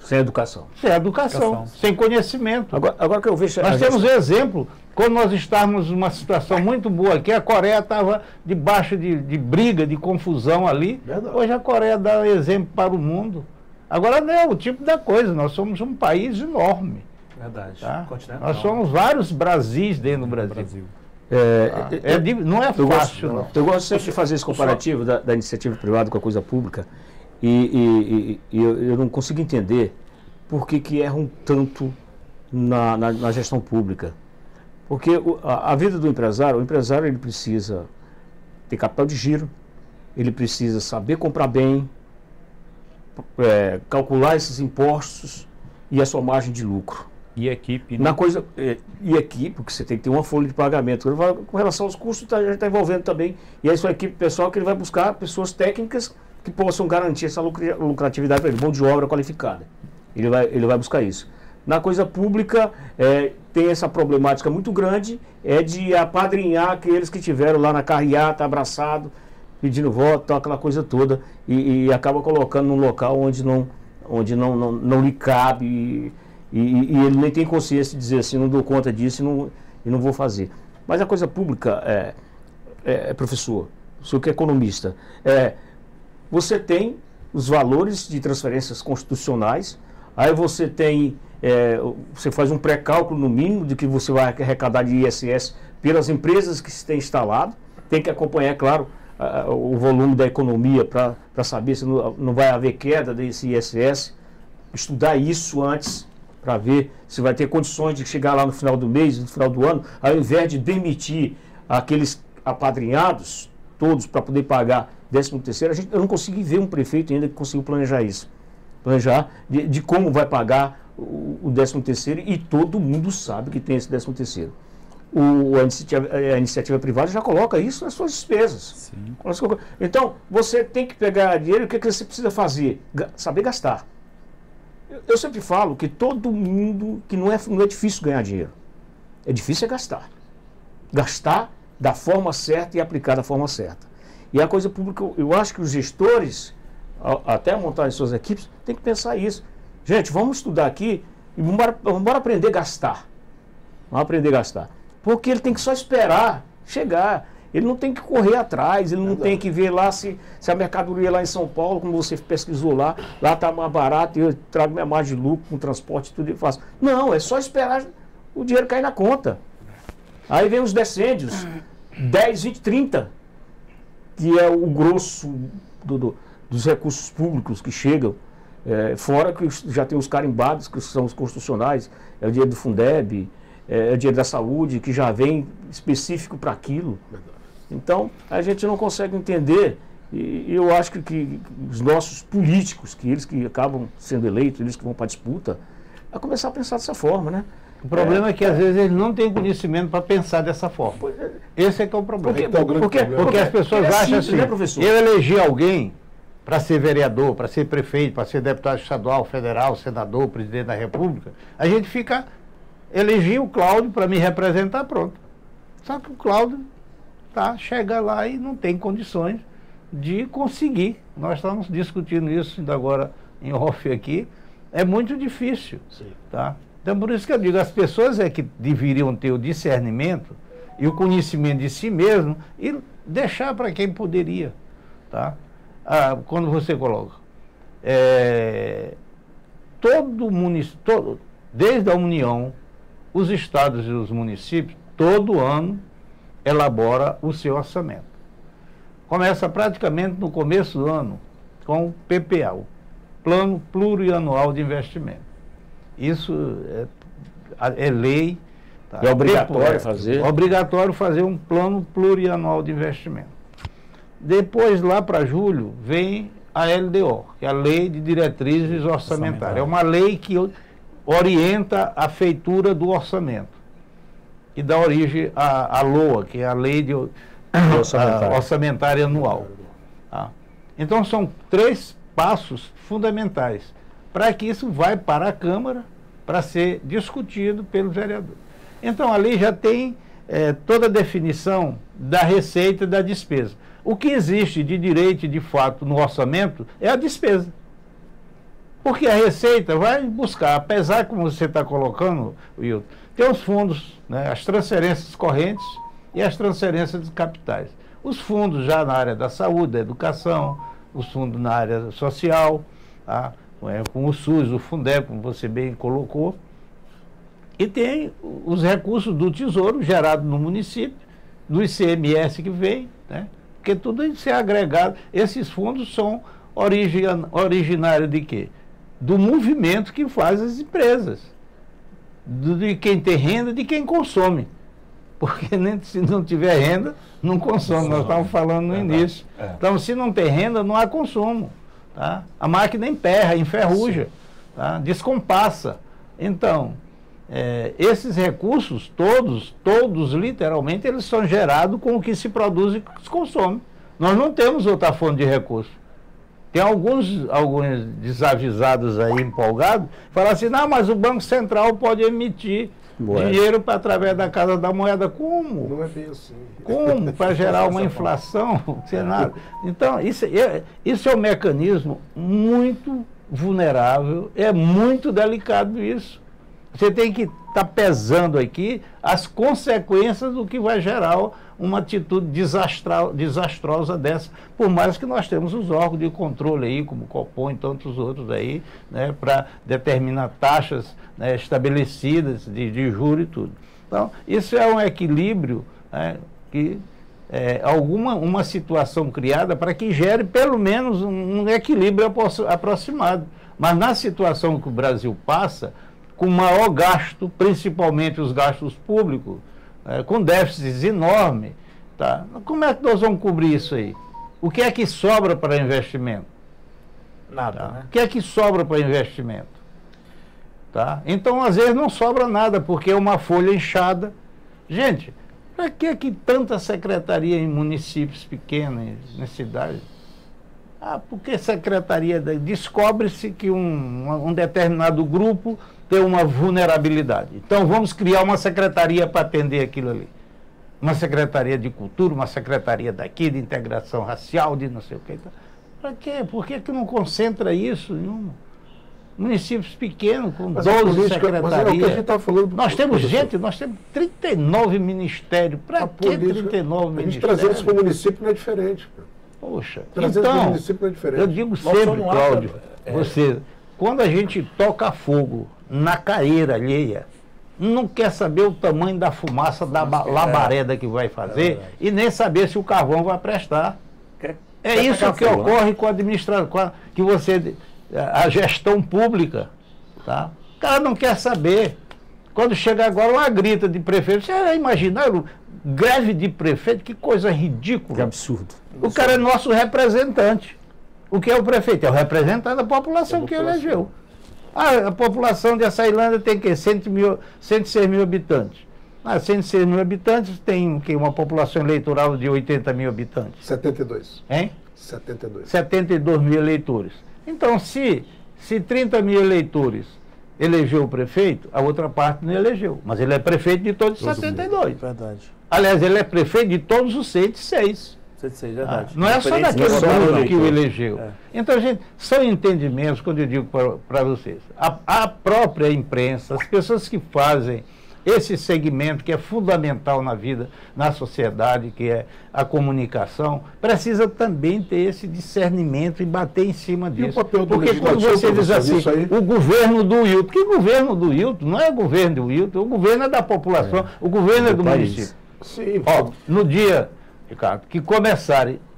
sem educação.
Sem educação, sem conhecimento.
Agora que eu vejo...
Nós temos exemplo, quando nós estávamos numa situação muito boa aqui, a Coreia estava debaixo de briga, de confusão ali. Verdade. Hoje a Coreia dá exemplo para o mundo. Agora não é o tipo da coisa, nós somos um país enorme.
Verdade.
Tá? Nós somos vários Brasis dentro do Brasil. Não é fácil, não.
Eu gosto sempre de fazer esse comparativo da iniciativa privada com a coisa pública. E eu não consigo entender por que erram tanto na gestão pública. Porque a vida do empresário, o empresário ele precisa ter capital de giro, ele precisa saber comprar bem, calcular esses impostos e a sua margem de lucro.
E equipe, né?
E equipe, porque você tem que ter uma folha de pagamento. Com relação aos custos, já está envolvendo também. E aí sua equipe pessoal que ele vai buscar pessoas técnicas que possam garantir essa lucratividade para ele, mão de obra qualificada. Ele vai buscar isso. Na coisa pública, tem essa problemática muito grande, de apadrinhar aqueles que tiveram lá na carreata, abraçado, pedindo voto, aquela coisa toda, e acaba colocando num local onde não lhe cabe, e ele nem tem consciência de dizer assim, não dou conta disso e não vou fazer. Mas a coisa pública, professor, o senhor que é economista, você tem os valores de transferências constitucionais, aí você tem, você faz um pré-cálculo no mínimo de que você vai arrecadar de ISS pelas empresas que se tem instalado, tem que acompanhar, claro, o volume da economia para saber se não vai haver queda desse ISS, estudar isso antes para ver se vai ter condições de chegar lá no final do mês, no final do ano, ao invés de demitir aqueles apadrinhados todos para poder pagar 13º, eu não consegui ver um prefeito ainda que conseguiu planejar isso. Planejar de como vai pagar o 13º, e todo mundo sabe que tem esse 13º. A iniciativa privada já coloca isso nas suas despesas. Sim. Então, você tem que pegar dinheiro, o que você precisa fazer? Saber gastar. Eu sempre falo que todo mundo, que não é difícil ganhar dinheiro. É difícil gastar. Gastar da forma certa e aplicar da forma certa. E a coisa pública, eu acho que os gestores, até montarem suas equipes, tem que pensar isso. Gente, vamos estudar aqui e vamos aprender a gastar. Vamos aprender a gastar. Porque ele tem que só esperar chegar. Ele não tem que correr atrás, ele não tem que ver lá se a mercadoria lá em São Paulo, como você pesquisou lá está mais barato e eu trago minha margem de lucro com transporte e tudo e faço. Não, é só esperar o dinheiro cair na conta. Aí vem os decêndios, 10, 20, 30, que é o grosso dos recursos públicos que chegam, fora que já tem os carimbados, que são os constitucionais, é o dinheiro do Fundeb, é o dinheiro da saúde, que já vem específico para aquilo. Então, a gente não consegue entender, e eu acho que os nossos políticos, que eles que acabam sendo eleitos, eles que vão para a disputa, a começar a pensar dessa forma, né?
O problema é que às vezes eles não têm conhecimento para pensar dessa forma. Esse é que é o problema. Porque as pessoas acham assim, eu elegi alguém para ser vereador, para ser prefeito, para ser deputado estadual, federal, senador, presidente da República, a gente fica, elegi o Cláudio para me representar, pronto. Só que o Cláudio chega lá e não tem condições de conseguir. Nós estamos discutindo isso ainda agora em off aqui. É muito difícil. Tá? Então, por isso que eu digo, as pessoas é que deveriam ter o discernimento e o conhecimento de si mesmo e deixar para quem poderia. Tá? Quando você coloca, desde a União, os estados e os municípios, todo ano, elabora o seu orçamento. Começa praticamente no começo do ano com o PPA, o Plano Plurianual de Investimento. Isso é lei. Tá?
É obrigatório fazer?
Obrigatório fazer um Plano Plurianual de Investimento. Depois, lá para julho, vem a LDO, que é a Lei de Diretrizes Orçamentárias. É uma lei que orienta a feitura do orçamento e dá origem à LOA, que é a Lei de Orçamentária Anual. Tá? Então, são 3 passos fundamentais para que isso vai para a Câmara para ser discutido pelo vereador. Então, ali já tem toda a definição da receita e da despesa. O que existe de direito e de fato no orçamento é a despesa. Porque a receita vai buscar, apesar como você está colocando, Wilton, tem os fundos, né, as transferências correntes e as transferências de capitais. Os fundos já na área da saúde, da educação, os fundos na área social, tá? Com o SUS, o Fundeb, como você bem colocou. E tem os recursos do Tesouro gerados no município, do ICMS que vem, né? Porque tudo isso é agregado. Esses fundos são originários de quê? Do movimento que faz as empresas. De quem tem renda, de quem consome. Porque nem, se não tiver renda, não consome. Nós estávamos falando no início. Então, se não tem renda, não há consumo. Tá? A máquina emperra, enferruja, tá? Descompassa. Então, esses recursos todos literalmente, eles são gerados com o que se produz e se consome. Nós não temos outra fonte de recurso. Tem alguns desavisados aí, empolgados, falam assim, não, mas o Banco Central pode emitir dinheiro através da Casa da Moeda. Como?
Não é bem assim.
Como? Para gerar uma inflação? Sem nada. Então, isso é um mecanismo muito vulnerável, é muito delicado isso. Você tem que estar pesando aqui as consequências do que vai gerar uma atitude desastrosa dessa, por mais que nós temos os órgãos de controle aí, como o Copom e tantos outros aí, né, para determinar taxas, né, estabelecidas de juros e tudo. Então, isso é um equilíbrio, né, que uma situação criada para que gere pelo menos um equilíbrio aproximado. Mas na situação que o Brasil passa, com maior gasto, principalmente os gastos públicos, com déficits enormes, tá? Como é que nós vamos cobrir isso aí? O que é que sobra para investimento?
Nada,
Tá?
né?
O que é que sobra para investimento? Tá? Então, às vezes, não sobra nada, porque é uma folha inchada. Gente, para que tanta secretaria em municípios pequenos, em cidades? Porque secretaria... Descobre-se que um determinado grupo tem uma vulnerabilidade. Então, vamos criar uma secretaria para atender aquilo ali. Uma secretaria de cultura, uma secretaria daqui, de integração racial, de não sei o quê. Para quê? Por que não concentra isso em municípios pequenos, com 12 secretarias?
Mas é o que a gente está falando.
Nós temos 39 ministérios. Para que 39 ministérios?
A gente trazer isso para o município não é diferente.
Poxa,
trazer
então,
para o município não é diferente.
eu digo sempre, Cláudio, quando a gente toca fogo na caeira alheia, não quer saber o tamanho da fumaça da labareda que vai fazer e nem saber se o carvão vai prestar. É isso que ocorre com a administração, a gestão pública. Tá? O cara não quer saber. Quando chega agora uma grita de prefeito, você imaginaram greve de prefeito? Que coisa ridícula.
Que absurdo.
O cara é nosso representante. O que é o prefeito? É o representante da população que elegeu. A população de Açailândia tem que 106 mil habitantes. 106 mil habitantes tem uma população eleitoral de 80 mil habitantes.
72.
Hein?
72.
72 mil eleitores. Então, se 30 mil eleitores elegeu o prefeito, a outra parte não elegeu. Mas ele é prefeito de todos os 72.
Verdade.
Aliás, ele é prefeito de todos os 106.
106, verdade.
Não é só daquele grupo que o elegeu. Então, gente, são entendimentos, quando eu digo para vocês. A própria imprensa, as pessoas que fazem esse segmento que é fundamental na vida, na sociedade, que é a comunicação, precisa também ter esse discernimento e bater em cima disso.
E o papel do
Porque quando você diz assim, o governo do Wilton, que governo do Wilton? Não é o governo do Wilton, o governo é da população, o governo é do município.
Sim.
Ó, no dia, Ricardo, que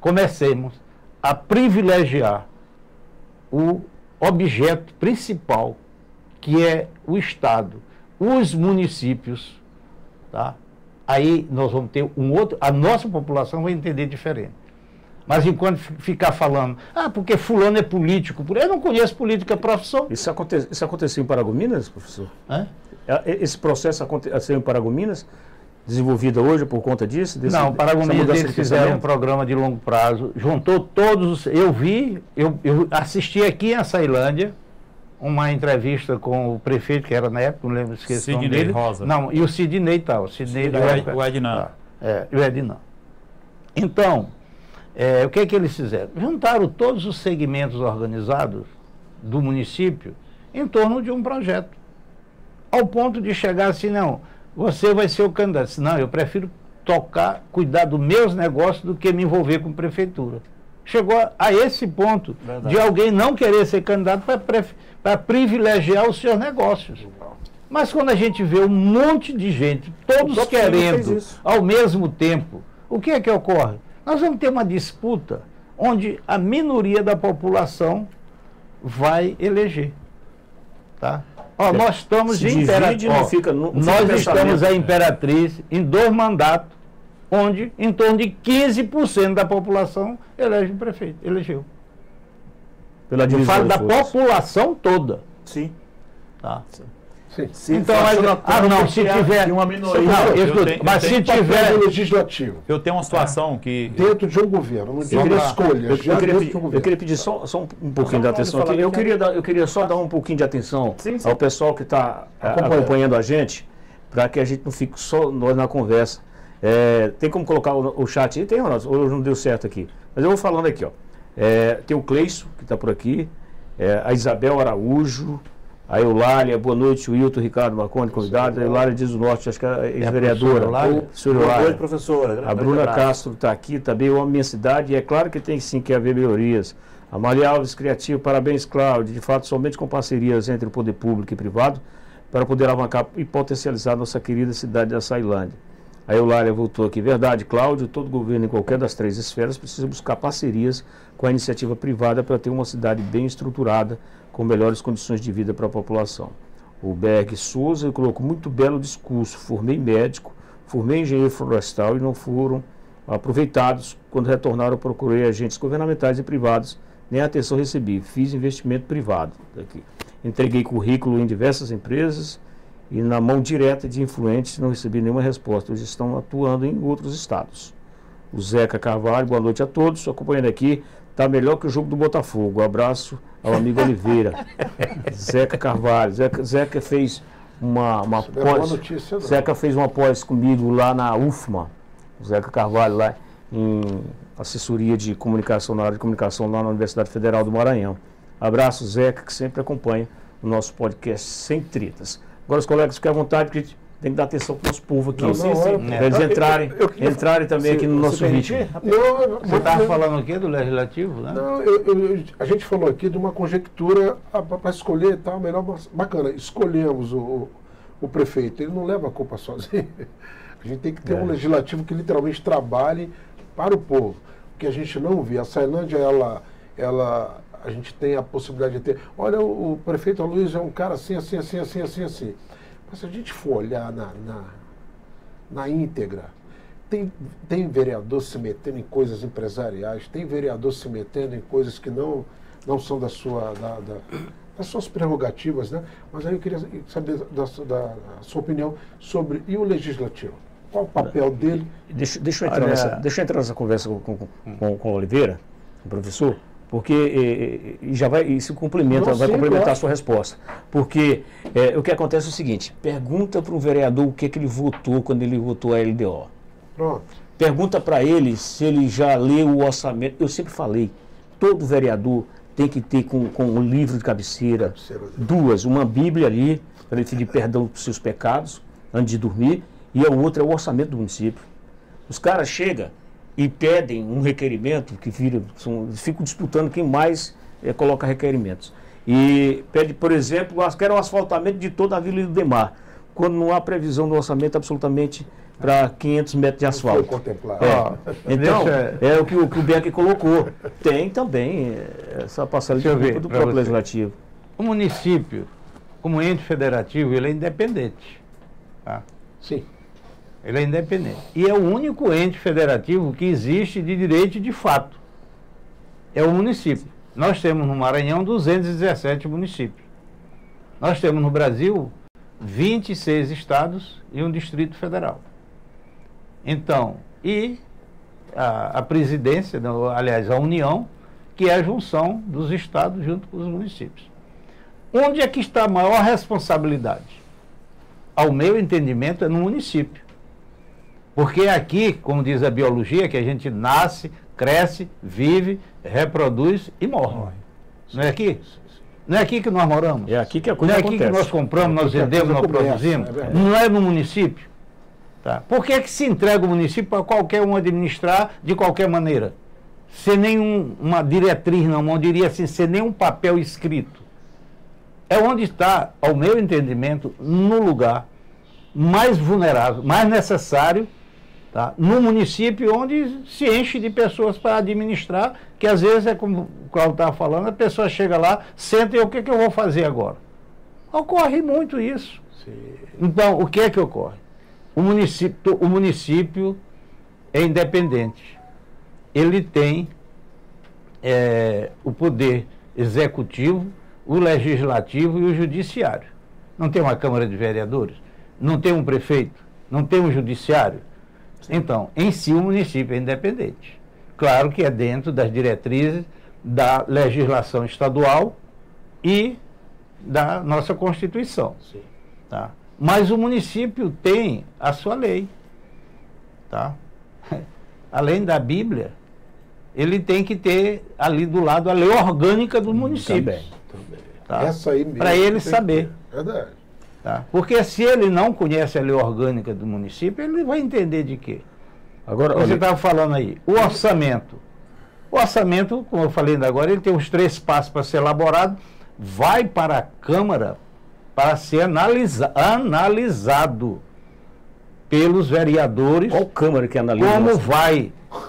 comecemos a privilegiar o objeto principal, que é o Estado, os municípios, tá? Aí nós vamos ter a nossa população vai entender diferente. Mas enquanto ficar falando, porque fulano é político, eu não conheço política profissão.
Isso aconteceu em Paragominas, professor? Esse processo aconteceu em Paragominas, desenvolvida hoje por conta disso?
Não, Paragominas eles fizeram um programa de longo prazo, juntou todos, eu assisti aqui em Açailândia, uma entrevista com o prefeito, que era na época, não lembro, esqueci o nome dele.
Rosa.
Não, e o Sidney tal.
O Ednan.
O Ednan. Então, o que é que eles fizeram? Juntaram todos os segmentos organizados do município em torno de um projeto. Ao ponto de chegar assim, não, você vai ser o candidato. Não, eu prefiro cuidar dos meus negócios do que me envolver com prefeitura. Chegou a esse ponto de alguém não querer ser candidato para privilegiar os seus negócios. Mas quando a gente vê um monte de gente, todos querendo ao mesmo tempo, o que é que ocorre? Nós vamos ter uma disputa onde a minoria da população vai eleger. Tá? Nós estamos de Imperatriz. Nós estamos a Imperatriz em 2 mandatos, onde em torno de 15% da população elege o prefeito, elegeu. Eu falo da população toda.
Sim.
Tá.
Sim.
Então, se tiver
uma minoria.
Mas se tiver
legislativo.
Eu tenho uma situação que
dentro de um governo, não tem escolha.
Eu queria pedir só um pouquinho de atenção aqui. Eu queria só dar um pouquinho de atenção ao pessoal que está acompanhando a gente, para que a gente não fique só nós na conversa. Tem como colocar o chat aí? Tem, hoje não deu certo aqui. Mas eu vou falando aqui, ó. Tem o Cleison, que está por aqui, a Isabel Araújo, a Eulália, boa noite, o Wilton Ricardo Marconi, convidado, a Eulália Dias do Norte, acho que é ex-vereadora.
Boa noite, professora.
A Bruna Castro está aqui, também eu amo minha cidade, e é claro que tem sim que haver melhorias. A Maria Alves Criativo, parabéns, Cláudio, de fato, somente com parcerias entre o poder público e privado, para poder alavancar e potencializar nossa querida cidade de Açailândia. A Eulália voltou aqui. Verdade, Cláudio, todo governo em qualquer das 3 esferas precisa buscar parcerias com a iniciativa privada para ter uma cidade bem estruturada, com melhores condições de vida para a população. O Berg Souza colocou muito belo discurso. Formei médico, formei engenheiro florestal e não foram aproveitados. Quando retornaram, procurei agentes governamentais e privados, nem atenção recebi. Fiz investimento privado. Aqui. Entreguei currículo em diversas empresas e na mão direta de influentes não recebi nenhuma resposta. Eles estão atuando em outros estados. O Zeca Carvalho, boa noite a todos. Acompanhando aqui, está melhor que o jogo do Botafogo. Um abraço ao amigo Oliveira. Zeca Carvalho. Zeca fez uma pós. Zeca fez uma pós comigo lá na UFMA. O Zeca Carvalho lá em assessoria de comunicação, na área de comunicação lá na Universidade Federal do Maranhão. Abraço, Zeca, que sempre acompanha o nosso podcast Sem Tretas. Agora os colegas fiquem à vontade, porque tem que dar atenção para o nosso povo aqui. Para eles entrarem também aqui no nosso ritmo.
Você estava falando aqui do Legislativo, né?
Não, a gente falou aqui de uma conjectura para escolher, tá, melhor, bacana, escolhemos o prefeito, ele não leva a culpa sozinho. A gente tem que ter um legislativo que literalmente trabalhe para o povo. Que a gente não vê. A Açailândia, a gente tem a possibilidade de ter. Olha, o prefeito Luiz é um cara assim. Mas se a gente for olhar na íntegra, tem vereador se metendo em coisas empresariais, tem vereador se metendo em coisas que não são da as suas prerrogativas, né? Mas aí eu queria saber da sua opinião sobre e o legislativo. Qual o papel dele?
Deixa eu entrar nessa conversa com o Oliveira, o professor, porque já vai se complementa, vai complementar a sua resposta. Porque o que acontece é o seguinte: pergunta para um vereador o que ele votou quando ele votou a LDO.
Pronto.
Pergunta para ele se ele já leu o orçamento. Eu sempre falei, todo vereador tem que ter com um livro de cabeceira, uma Bíblia ali, para ele pedir perdão dos seus pecados antes de dormir, e a outra é o orçamento do município. Os caras chegam e pedem um requerimento, que ficam disputando quem mais coloca requerimentos. E pede, por exemplo, quer um asfaltamento de toda a Vila do Demar, quando não há previsão no orçamento absolutamente para 500 metros de asfalto.
Foi contemplado.
Então, é o que o Bianchi colocou. Tem também essa parcela de culpa do próprio legislativo.
O município, como ente federativo, ele é independente. Tá?
Sim.
Ele é independente. E é o único ente federativo que existe de direito e de fato. É o município. Nós temos no Maranhão 217 municípios. Nós temos no Brasil 26 estados e um Distrito Federal. Então, e a presidência, aliás, a União, que é a junção dos estados junto com os municípios. Onde é que está a maior responsabilidade? Ao meu entendimento, é no município. Porque aqui, como diz a biologia, que a gente nasce, cresce, vive, reproduz e morre. Não é aqui? Não é aqui que nós moramos?
É aqui que a coisa acontece.
Não é aqui que nós compramos, nós vendemos, nós produzimos? Não é no município? Tá. Por que se entrega o município para qualquer um administrar de qualquer maneira? Sem nenhuma diretriz, não diria assim, sem nenhum papel escrito. É onde está, ao meu entendimento, no lugar mais vulnerável, mais necessário, tá? No município onde se enche de pessoas para administrar, que às vezes é como o Cláudio estava falando, a pessoa chega lá, senta e o que eu vou fazer agora? Ocorre muito isso. Sim. Então, o que é que ocorre? O município é independente. Ele tem o poder executivo, o legislativo e o judiciário. Não tem uma Câmara de Vereadores, não tem um prefeito, não tem um judiciário. Então, em si, o município é independente. Claro que é dentro das diretrizes da legislação estadual e da nossa Constituição. Sim. Tá? Mas o município tem a sua lei. Tá? Além da Bíblia, ele tem que ter ali do lado a lei orgânica do município.
Também.
Tá?
Essa aí mesmo.
Para ele saber.
Verdade.
Tá? Porque se ele não conhece a lei orgânica do município, ele vai entender de quê?
Agora,
você estava falando aí, o orçamento. O orçamento, como eu falei ainda agora, ele tem os 3 passos para ser elaborado, vai para a Câmara para ser analisado pelos vereadores.
Qual Câmara que analisa?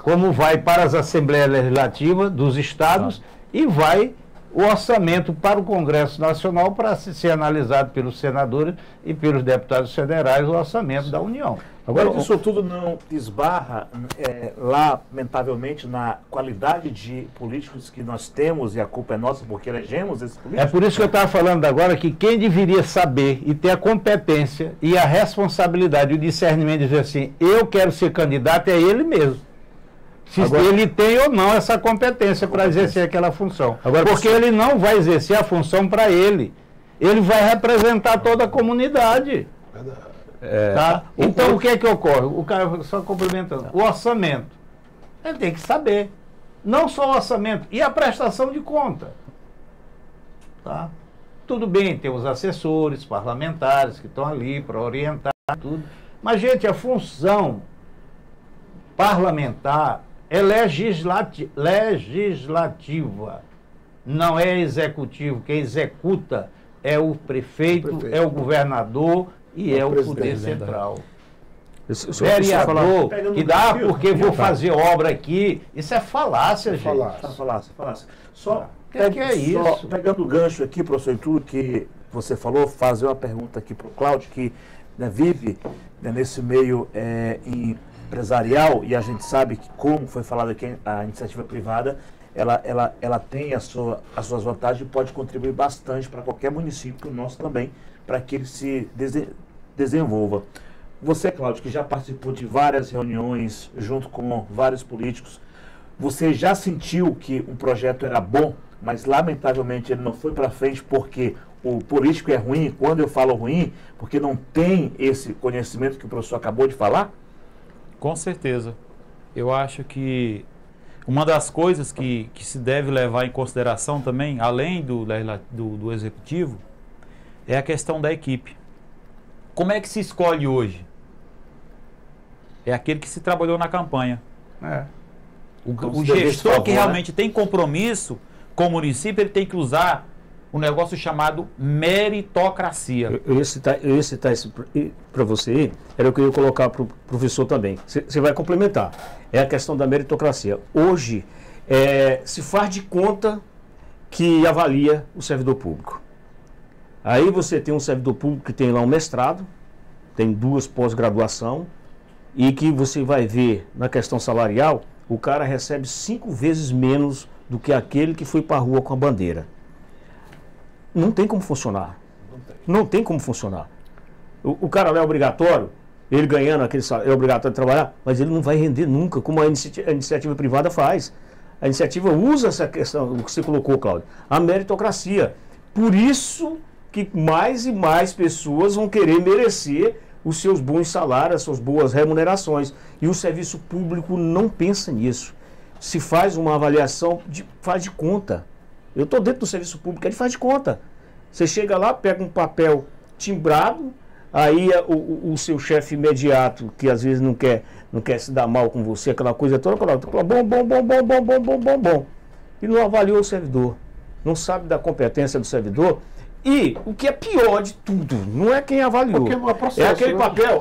Como vai para as Assembleias Legislativas dos estados e vai o orçamento para o Congresso Nacional para ser analisado pelos senadores e pelos deputados federais, o orçamento da União.
Agora, isso tudo não esbarra, lamentavelmente, na qualidade de políticos que nós temos, e a culpa é nossa porque elegemos esses políticos?
É por isso que eu estava falando agora que quem deveria saber e ter a competência e a responsabilidade, o discernimento de dizer assim, eu quero ser candidato, é ele mesmo. Se ele tem ou não essa competência para exercer aquela função. Porque ele não vai exercer a função para ele. Ele vai representar toda a comunidade. Tá? Então, o que é que ocorre? O cara, só complementando, o orçamento. Ele tem que saber. Não só o orçamento, e a prestação de conta. Tá? Tudo bem, tem os assessores parlamentares que estão ali para orientar tudo. Mas, gente, a função parlamentar é legislativa, não é executivo. Quem executa é o prefeito, é o governador e é o poder central. Vereador que dá porque vou fazer obra aqui, isso é falácia, gente.
Falácia. Só
que é isso?
Só pegando o gancho aqui, professor, tudo que você falou, fazer uma pergunta aqui para o Cláudio, que vive nesse meio empresarial, e a gente sabe que, como foi falado aqui, a iniciativa privada ela tem as suas vantagens e pode contribuir bastante para qualquer município, o nosso também, para que ele se desenvolva. Você, Cláudio, que já participou de várias reuniões junto com vários políticos, você já sentiu que um projeto era bom, mas lamentavelmente ele não foi para frente porque o político é ruim? Quando eu falo ruim, porque não tem esse conhecimento que o professor acabou de falar?
Com certeza. Eu acho que uma das coisas que se deve levar em consideração também, além do executivo, é a questão da equipe. Como é que se escolhe hoje? É aquele que se trabalhou na campanha. O gestor que realmente tem compromisso com o município, ele tem que usar um negócio chamado meritocracia.
Eu ia citar isso para você, era o que eu ia colocar para o professor também. Você vai complementar. É a questão da meritocracia. Hoje, se faz de conta que avalia o servidor público. Aí você tem um servidor público que tem lá um mestrado, tem 2 pós-graduação, e que você vai ver na questão salarial, o cara recebe 5 vezes menos do que aquele que foi para a rua com a bandeira. Não tem como funcionar. Não tem como funcionar. O cara lá é obrigatório, ele ganhando aquele salário, é obrigatório de trabalhar, mas ele não vai render nunca, como a iniciativa privada faz. A iniciativa usa essa questão, o que você colocou, Cláudio, a meritocracia. Por isso que mais e mais pessoas vão querer merecer os seus bons salários, as suas boas remunerações. E o serviço público não pensa nisso. Se faz uma avaliação, faz de conta. Eu estou dentro do serviço público, ele faz de conta. Você chega lá, pega um papel timbrado, aí o seu chefe imediato, que às vezes não quer se dar mal com você, aquela coisa toda, fala, bom. E não avaliou o servidor. Não sabe da competência do servidor. E o que é pior de tudo, não é quem avaliou.
Porque não há processo,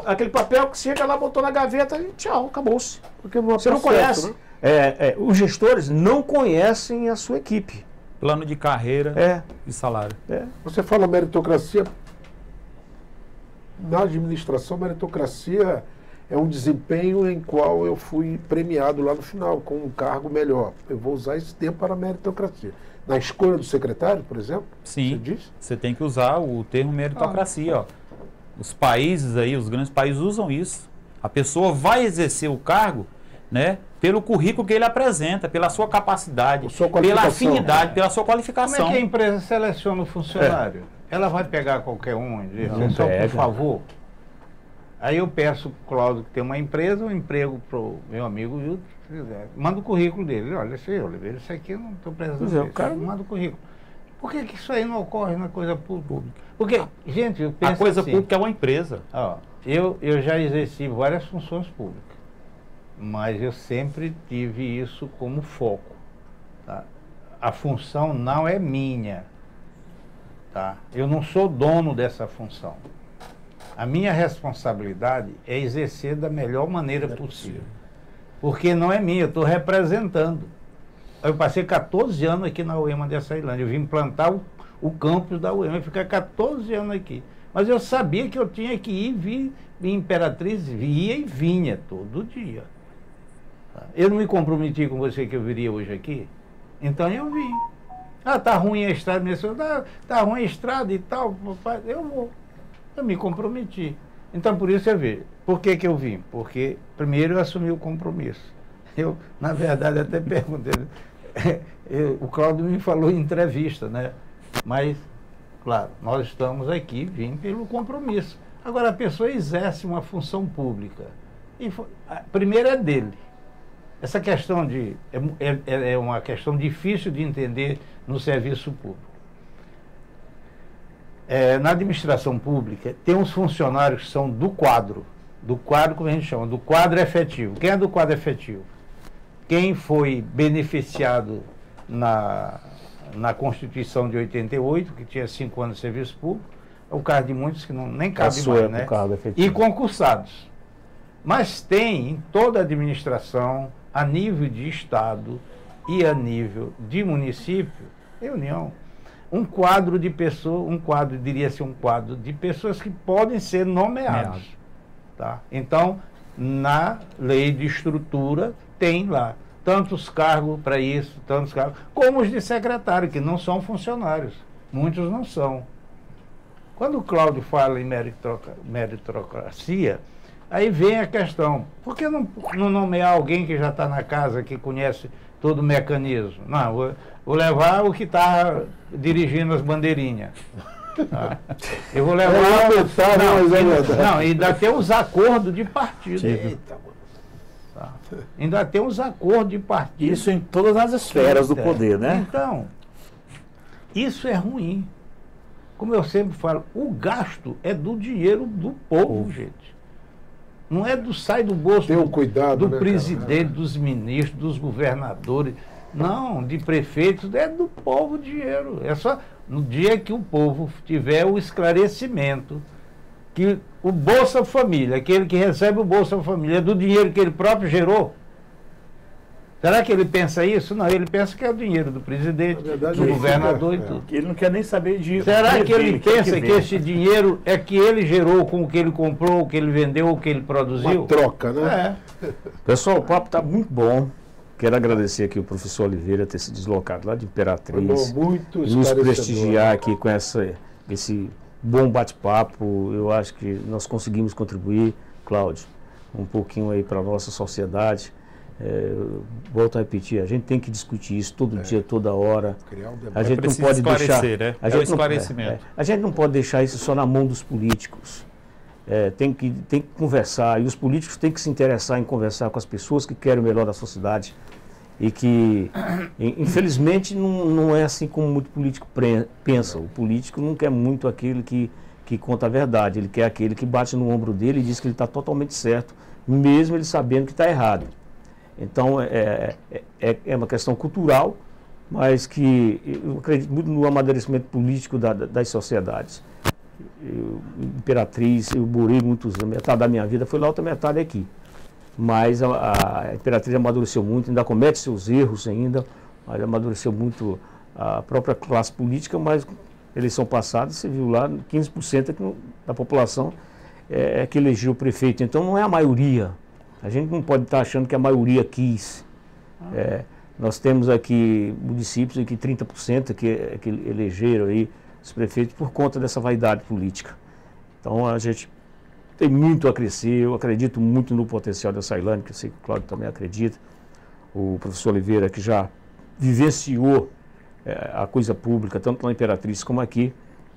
aquele papel que chega lá, botou na gaveta e tchau, acabou-se.
Porque não há
você
processo,
não conhece. Os gestores não conhecem a sua equipe.
Plano de carreira e salário.
Você fala meritocracia. Na administração, meritocracia é um desempenho em qual eu fui premiado lá no final, com um cargo melhor. Eu vou usar esse tempo para a meritocracia. Na escolha do secretário, por exemplo?
Sim, você tem que usar o termo meritocracia. Os países aí, os grandes países usam isso. A pessoa vai exercer o cargo, né, pelo currículo que ele apresenta, pela sua capacidade, pela afinidade, pela sua qualificação.
Como é que a empresa seleciona o funcionário? Ela vai pegar qualquer um e dizer, só por favor. Aí eu peço pro Cláudio que tem uma empresa, um emprego pro meu amigo Hilton, se quiser. Manda o currículo dele. Olha, Oliveira, isso aqui eu não estou precisando. O cara manda o currículo. Por que isso aí não ocorre na coisa pública? Porque, gente, eu penso
a coisa
assim,
pública é uma empresa.
Eu já exerci várias funções públicas, mas eu sempre tive isso como foco. Tá? A função não é minha. Tá? Eu não sou dono dessa função. A minha responsabilidade é exercer da melhor maneira possível. Porque não é minha, eu estou representando. Eu passei 14 anos aqui na UEMA de Açailândia. Eu vim implantar o campus da UEMA, ficar 14 anos aqui. Mas eu sabia que eu tinha que ir, vir em Imperatriz, ia e vinha todo dia. Eu não me comprometi com você que eu viria hoje aqui, então eu vim. Tá ruim a estrada, tá ruim a estrada e tal, eu vou. Eu me comprometi. Então, por isso eu vejo. Por que eu vim? Porque, primeiro, eu assumi o compromisso. Eu, na verdade, até perguntei. O Cláudio me falou em entrevista, né? Mas, claro, nós estamos aqui, vim pelo compromisso. Agora, a pessoa exerce uma função pública. Primeiro é dele. Essa questão é uma questão difícil de entender no serviço público. Na administração pública, tem uns funcionários que são do quadro, como a gente chama, do quadro efetivo. Quem é do quadro efetivo? Quem foi beneficiado na Constituição de 88, que tinha 5 anos de serviço público, é o caso de muitos que nem cabe mais, né? E concursados. Mas tem em toda a administração, a nível de Estado e a nível de município, União, um quadro de pessoas, diria-se um quadro de pessoas que podem ser nomeados. Tá? Então, na lei de estrutura, tem lá tantos cargos para isso, tantos cargos, como os de secretário, que não são funcionários. Muitos não são. Quando o Cláudio fala em meritocracia, aí vem a questão, por que não nomear alguém que já está na casa, que conhece todo o mecanismo? Não, vou levar o que está dirigindo as bandeirinhas. Tá? Eu vou levar... Não, ainda tem os acordos de partido.
Eita, mano.
Tá? Ainda tem os acordos de partido.
Isso em todas as esferas do poder, né?
Então, isso é ruim. Como eu sempre falo, o gasto é do dinheiro do povo, gente. Não é sai do bolso
cuidado,
do presidente, dos ministros, dos governadores. Não, de prefeitos, é do povo o dinheiro. É só no dia que o povo tiver o esclarecimento que o Bolsa Família, aquele que recebe o Bolsa Família, é do dinheiro que ele próprio gerou. Será que ele pensa isso? Não, ele pensa que é o dinheiro do presidente, do governador e tudo.
Ele não quer nem saber de...
Será que ele pensa que esse dinheiro é que ele gerou com o que ele comprou, o que ele vendeu, o que ele produziu?
Uma troca, né?
Pessoal, o papo está muito bom. Quero agradecer aqui o professor Oliveira ter se deslocado lá de Imperatriz.
Muito
nos prestigiar aqui com esse bom bate-papo. Eu acho que nós conseguimos contribuir, Cláudio, um pouquinho aí para a nossa sociedade. Volto a repetir, a gente tem que discutir isso todo dia, toda hora. A gente não pode deixar,
né? Esclarecimento.
A gente não pode deixar isso só na mão dos políticos. Tem que conversar, e os políticos têm que se interessar em conversar com as pessoas que querem o melhor da sociedade e que, infelizmente, não é assim como muito político pensa. O político não quer muito aquele que conta a verdade, ele quer aquele que bate no ombro dele e diz que ele está totalmente certo, mesmo ele sabendo que está errado. Então, é uma questão cultural, mas que eu acredito muito no amadurecimento político das sociedades. Imperatriz, eu morei muitos anos, metade da minha vida foi lá, outra metade aqui. Mas a Imperatriz amadureceu muito, ainda comete seus erros ainda, mas amadureceu muito a própria classe política, mas eleição passada, você viu lá, 15% da população é que elegeu o prefeito. Então não é a maioria. A gente não pode estar achando que a maioria quis. Nós temos aqui municípios em que 30% que elegeram aí os prefeitos por conta dessa vaidade política. Então a gente tem muito a crescer, eu acredito muito no potencial da Ceilândia, que eu sei que o Cláudio também acredita. O professor Oliveira, que já vivenciou a coisa pública, tanto na Imperatriz como aqui,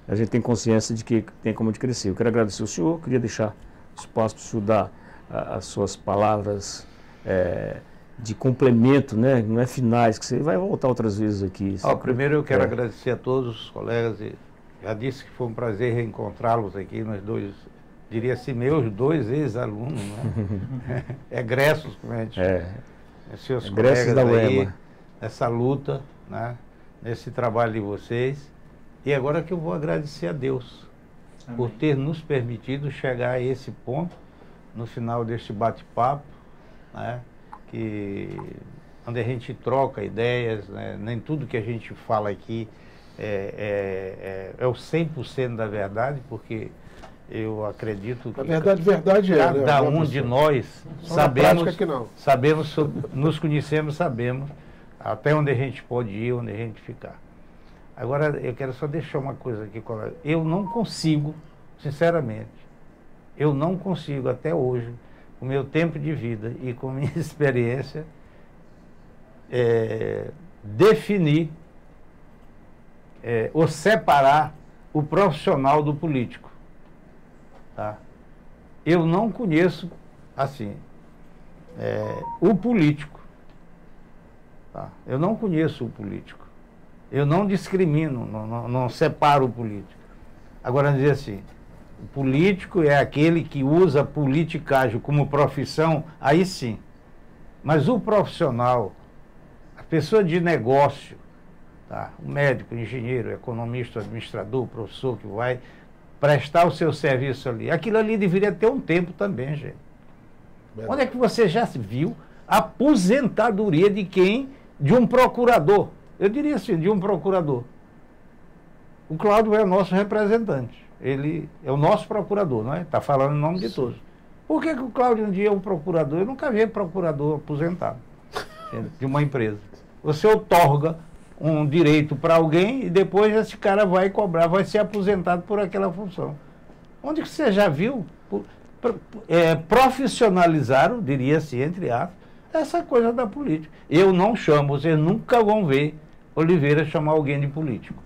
a gente tem consciência de que tem como de crescer. Eu quero agradecer ao senhor, queria deixar espaço para o senhor dar as suas palavras de complemento, né? Não é finais, que você vai voltar outras vezes aqui.
Primeiro eu quero agradecer a todos os colegas, e já disse que foi um prazer reencontrá-los aqui, nós dois, diria assim, meus dois ex-alunos, né? Egressos, como a gente seus colegas
da
aí,
UEMA.
nessa luta, né? Nesse trabalho de vocês. E agora que eu vou agradecer a Deus por ter nos permitido chegar a esse ponto, no final deste bate-papo, né? Onde a gente troca ideias, né? Nem tudo que a gente fala aqui é o 100% da verdade, porque eu acredito que
verdade
cada um de nós sabemos nos conhecemos, sabemos até onde a gente pode ir, onde a gente ficar. Agora, eu quero só deixar uma coisa aqui, colega. Eu não consigo, sinceramente, até hoje, com o meu tempo de vida e com a minha experiência, definir ou separar o profissional do político. Tá? Eu não conheço, assim, o político. Tá? Eu não conheço o político. Eu não discrimino, não separo o político. Agora, dizer assim, o político é aquele que usa a politicagem como profissão, aí sim. Mas o profissional, a pessoa de negócio, tá? O médico, o engenheiro, o economista, o administrador, o professor que vai prestar o seu serviço ali, aquilo ali deveria ter um tempo também, gente. Onde é que você já viu a aposentadoria de um procurador? Eu diria assim, de um procurador. O Cláudio é o nosso representante. Ele é o nosso procurador, não é? Está falando em nome de todos. Por que o Cláudio um dia é um procurador? Eu nunca vi procurador aposentado. de uma empresa. Você outorga um direito para alguém e depois esse cara vai cobrar, vai ser aposentado por aquela função. Onde que você já viu profissionalizaram, diria-se, entre aspas, essa coisa da política. Eu não chamo, vocês nunca vão ver Oliveira chamar alguém de político.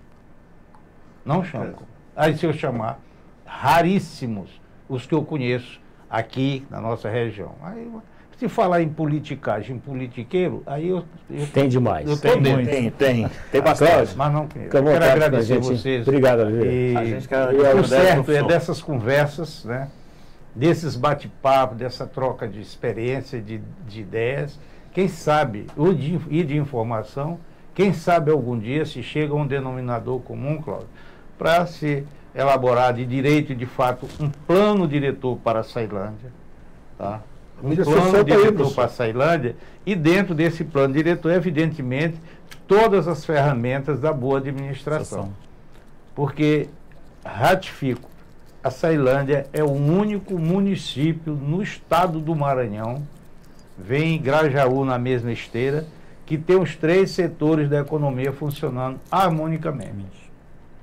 Não chamo. Aí se eu chamar, raríssimos os que eu conheço aqui na nossa região. Aí, se falar em politicagem, politiqueiro, aí eu
tem demais.
Eu
tem bastante.
Mas não quero agradecer vocês.
Obrigado, Oliveira.
O certo é dessas conversas, né? Desses bate-papos, dessa troca de experiência, de ideias, quem sabe, e de informação, quem sabe algum dia se chega a um denominador comum, Cláudio, para se elaborar de direito e de fato um plano diretor para a Ceilândia, tá? Um plano diretor para a Ceilândia, e dentro desse plano diretor, evidentemente, todas as ferramentas da boa administração. Porque, ratifico, a Ceilândia é o único município no estado do Maranhão, vem Grajaú na mesma esteira, que tem os 3 setores da economia funcionando harmonicamente.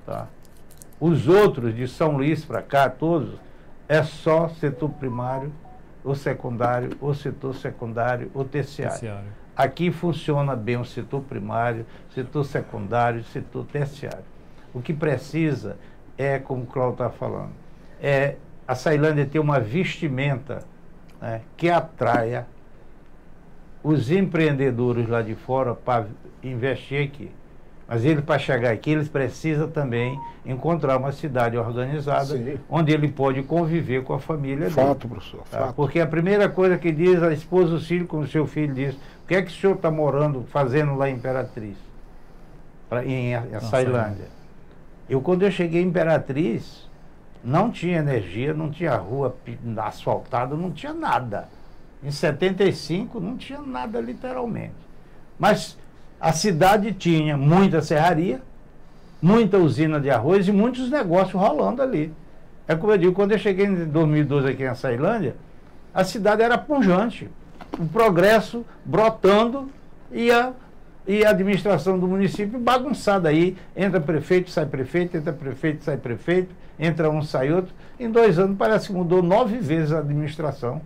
Tá? Os outros, de São Luís para cá, todos, é só setor primário, ou secundário, ou setor secundário, ou terciário. Aqui funciona bem o setor primário, setor secundário, setor terciário. O que precisa é, como o Cláudio está falando, a Ceilândia ter uma vestimenta, né, que atraia os empreendedores lá de fora para investir aqui. Mas para chegar aqui, eles precisam também encontrar uma cidade organizada, sim, onde ele pode conviver com a família dele.
Fato, professor.
Tá?
Fato.
Porque a primeira coisa que diz a esposa do filho, como o seu filho diz, o que é que o senhor está fazendo lá em Imperatriz? Em Ceilândia. Quando eu cheguei em Imperatriz, não tinha energia, não tinha rua asfaltada, não tinha nada. Em 75 não tinha nada, literalmente. Mas a cidade tinha muita serraria, muita usina de arroz e muitos negócios rolando ali. É como eu digo, quando eu cheguei em 2012 aqui na Ceilândia, a cidade era pujante, o progresso brotando e a administração do município bagunçada aí. Entra prefeito, sai prefeito, entra prefeito, sai prefeito, entra um, sai outro. Em 2 anos parece que mudou 9 vezes a administração.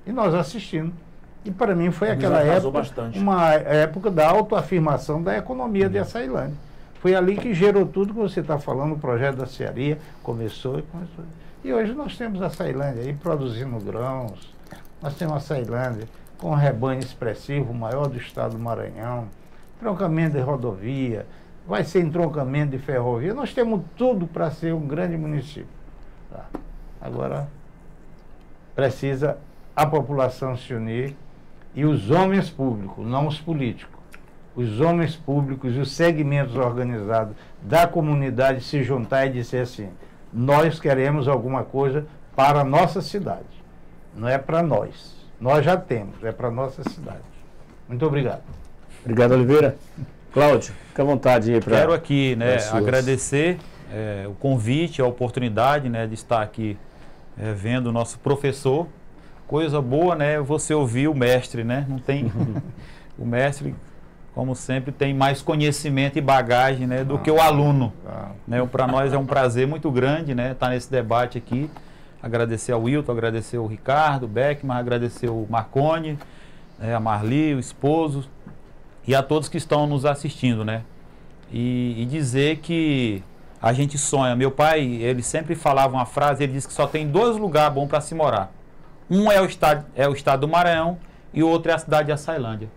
E nós assistindo. E para mim foi aquela época, uma época da autoafirmação da economia de Ceilândia. Foi ali que gerou tudo que você está falando, o projeto da Cearia começou. E hoje nós temos a Ceilândia aí produzindo grãos, nós temos a Ceilândia com um rebanho expressivo, o maior do estado do Maranhão, entroncamento de rodovia, vai ser entroncamento de ferrovia, nós temos tudo para ser um grande município. Tá? Agora, precisa a população se unir e os homens públicos, não os políticos, os homens públicos e os segmentos organizados da comunidade se juntar e dizer assim, nós queremos alguma coisa para a nossa cidade, não é para nós já temos, é para a nossa cidade. Muito obrigado.
Obrigado, Oliveira. Cláudio, fica à vontade aí para...
Quero aqui, né, agradecer o convite, a oportunidade, né, de estar aqui vendo o nosso professor. Coisa boa, né, você ouvir o mestre, né, não tem... O mestre, como sempre, tem mais conhecimento e bagagem, né, do que o aluno. Né, para nós é um prazer muito grande, né, estar nesse debate aqui. Agradecer ao Wilton, agradecer ao Ricardo, o Beckman, agradecer o Marconi, a Marli, o esposo, e a todos que estão nos assistindo, né? E dizer que a gente sonha. Meu pai, ele sempre falava uma frase, ele disse que só tem 2 lugares bons para se morar. Um é o estado do Maranhão e o outro é a cidade de Açailândia.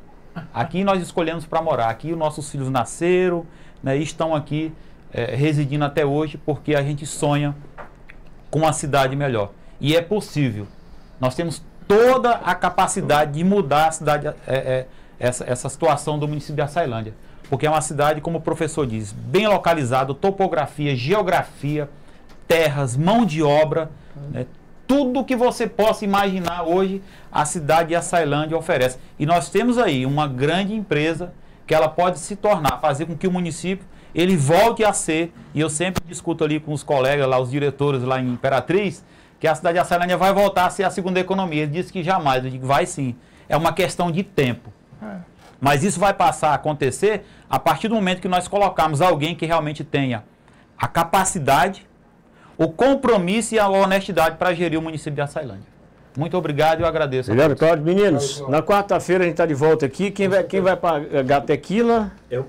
Aqui nós escolhemos para morar. Aqui os nossos filhos nasceram, né, e estão aqui residindo até hoje porque a gente sonha com uma cidade melhor. E é possível. Nós temos toda a capacidade de mudar a cidade, essa situação do município de Açailândia. Porque é uma cidade, como o professor diz, bem localizada, topografia, geografia, terras, mão de obra, né, tudo que você possa imaginar hoje, a cidade de Açailândia oferece. E nós temos aí uma grande empresa que ela pode se tornar, fazer com que o município ele volte a ser, e eu sempre discuto ali com os colegas lá, os diretores lá em Imperatriz, que a cidade de Açailândia vai voltar a ser a segunda economia. Ele disse que jamais, eu digo, vai sim. É uma questão de tempo. Mas isso vai passar a acontecer a partir do momento que nós colocarmos alguém que realmente tenha a capacidade, o compromisso e a honestidade para gerir o município de Açailândia. Muito obrigado e eu agradeço.
Obrigado, Cláudio. Meninos, na quarta-feira a gente está de volta aqui. Quem vai pagar tequila
É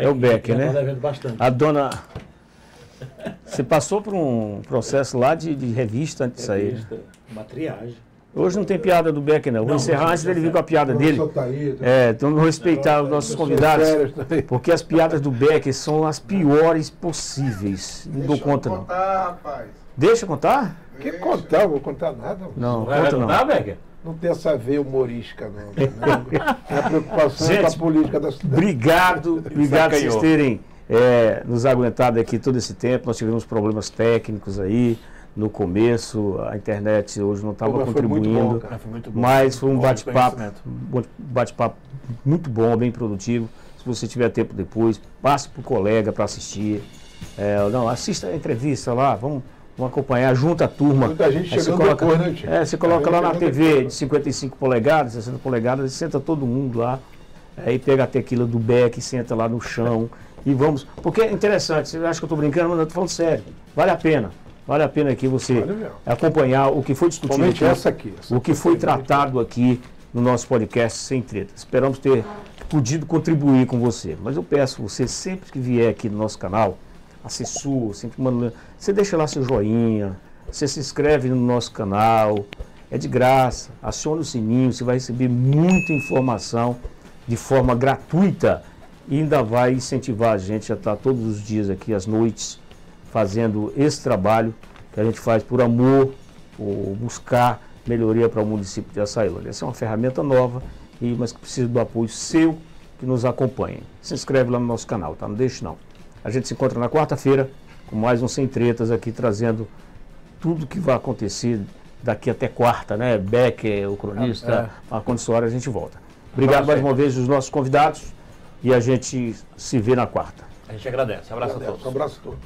o Beck, né?
Bastante.
A dona... Você passou por um processo lá de revista antes disso aí.
Uma triagem.
Hoje não tem piada do Beck, não. Vou encerrar antes dele vir com a piada dele. Então vamos respeitar os nossos convidados, porque as piadas do Beck são as piores possíveis. Não dou conta, não. Deixa eu contar?
Que contar? Vou contar nada.
Não, conta não.
Becker?
Não tem essa veia humorística, não. A preocupação é com a política da cidade.
Obrigado por vocês terem nos aguentado aqui todo esse tempo. Nós tivemos problemas técnicos aí no começo, a internet hoje não estava contribuindo, mas foi um bate-papo muito bom, bem produtivo. Se você tiver tempo depois, passe para o colega para assistir. Assista a entrevista lá, vamos acompanhar, junta a turma.
Muita gente chegando depois, né,
você coloca lá na TV de 55 polegadas, 60 polegadas, e senta todo mundo lá, aí pega a tequila do Beck, senta lá no chão e vamos. Porque é interessante, você acha que eu estou brincando, mas eu estou falando sério. Vale a pena. Vale a pena aqui você acompanhar o que foi discutido aqui, o que foi tratado aqui no nosso podcast Sem Treta. Esperamos ter podido contribuir com você. Mas eu peço você, sempre que vier aqui no nosso canal, assessor, sempre manda, você deixa lá seu joinha, você se inscreve no nosso canal, é de graça, aciona o sininho, você vai receber muita informação de forma gratuita e ainda vai incentivar a gente a estar todos os dias aqui, às noites, fazendo esse trabalho que a gente faz por amor, por buscar melhoria para o município de Açailândia. Essa é uma ferramenta nova, mas que precisa do apoio seu, que nos acompanhe. Se inscreve lá no nosso canal, tá? Não deixe não. A gente se encontra na quarta-feira com mais um Sem Tretas aqui, trazendo tudo que vai acontecer daqui até quarta, né? Beck, o cronista, a Condiciora, a gente volta. Obrigado mais uma vez aos nossos convidados e a gente se vê na quarta.
A gente agradece. Abraço a todos.
Um abraço a todos.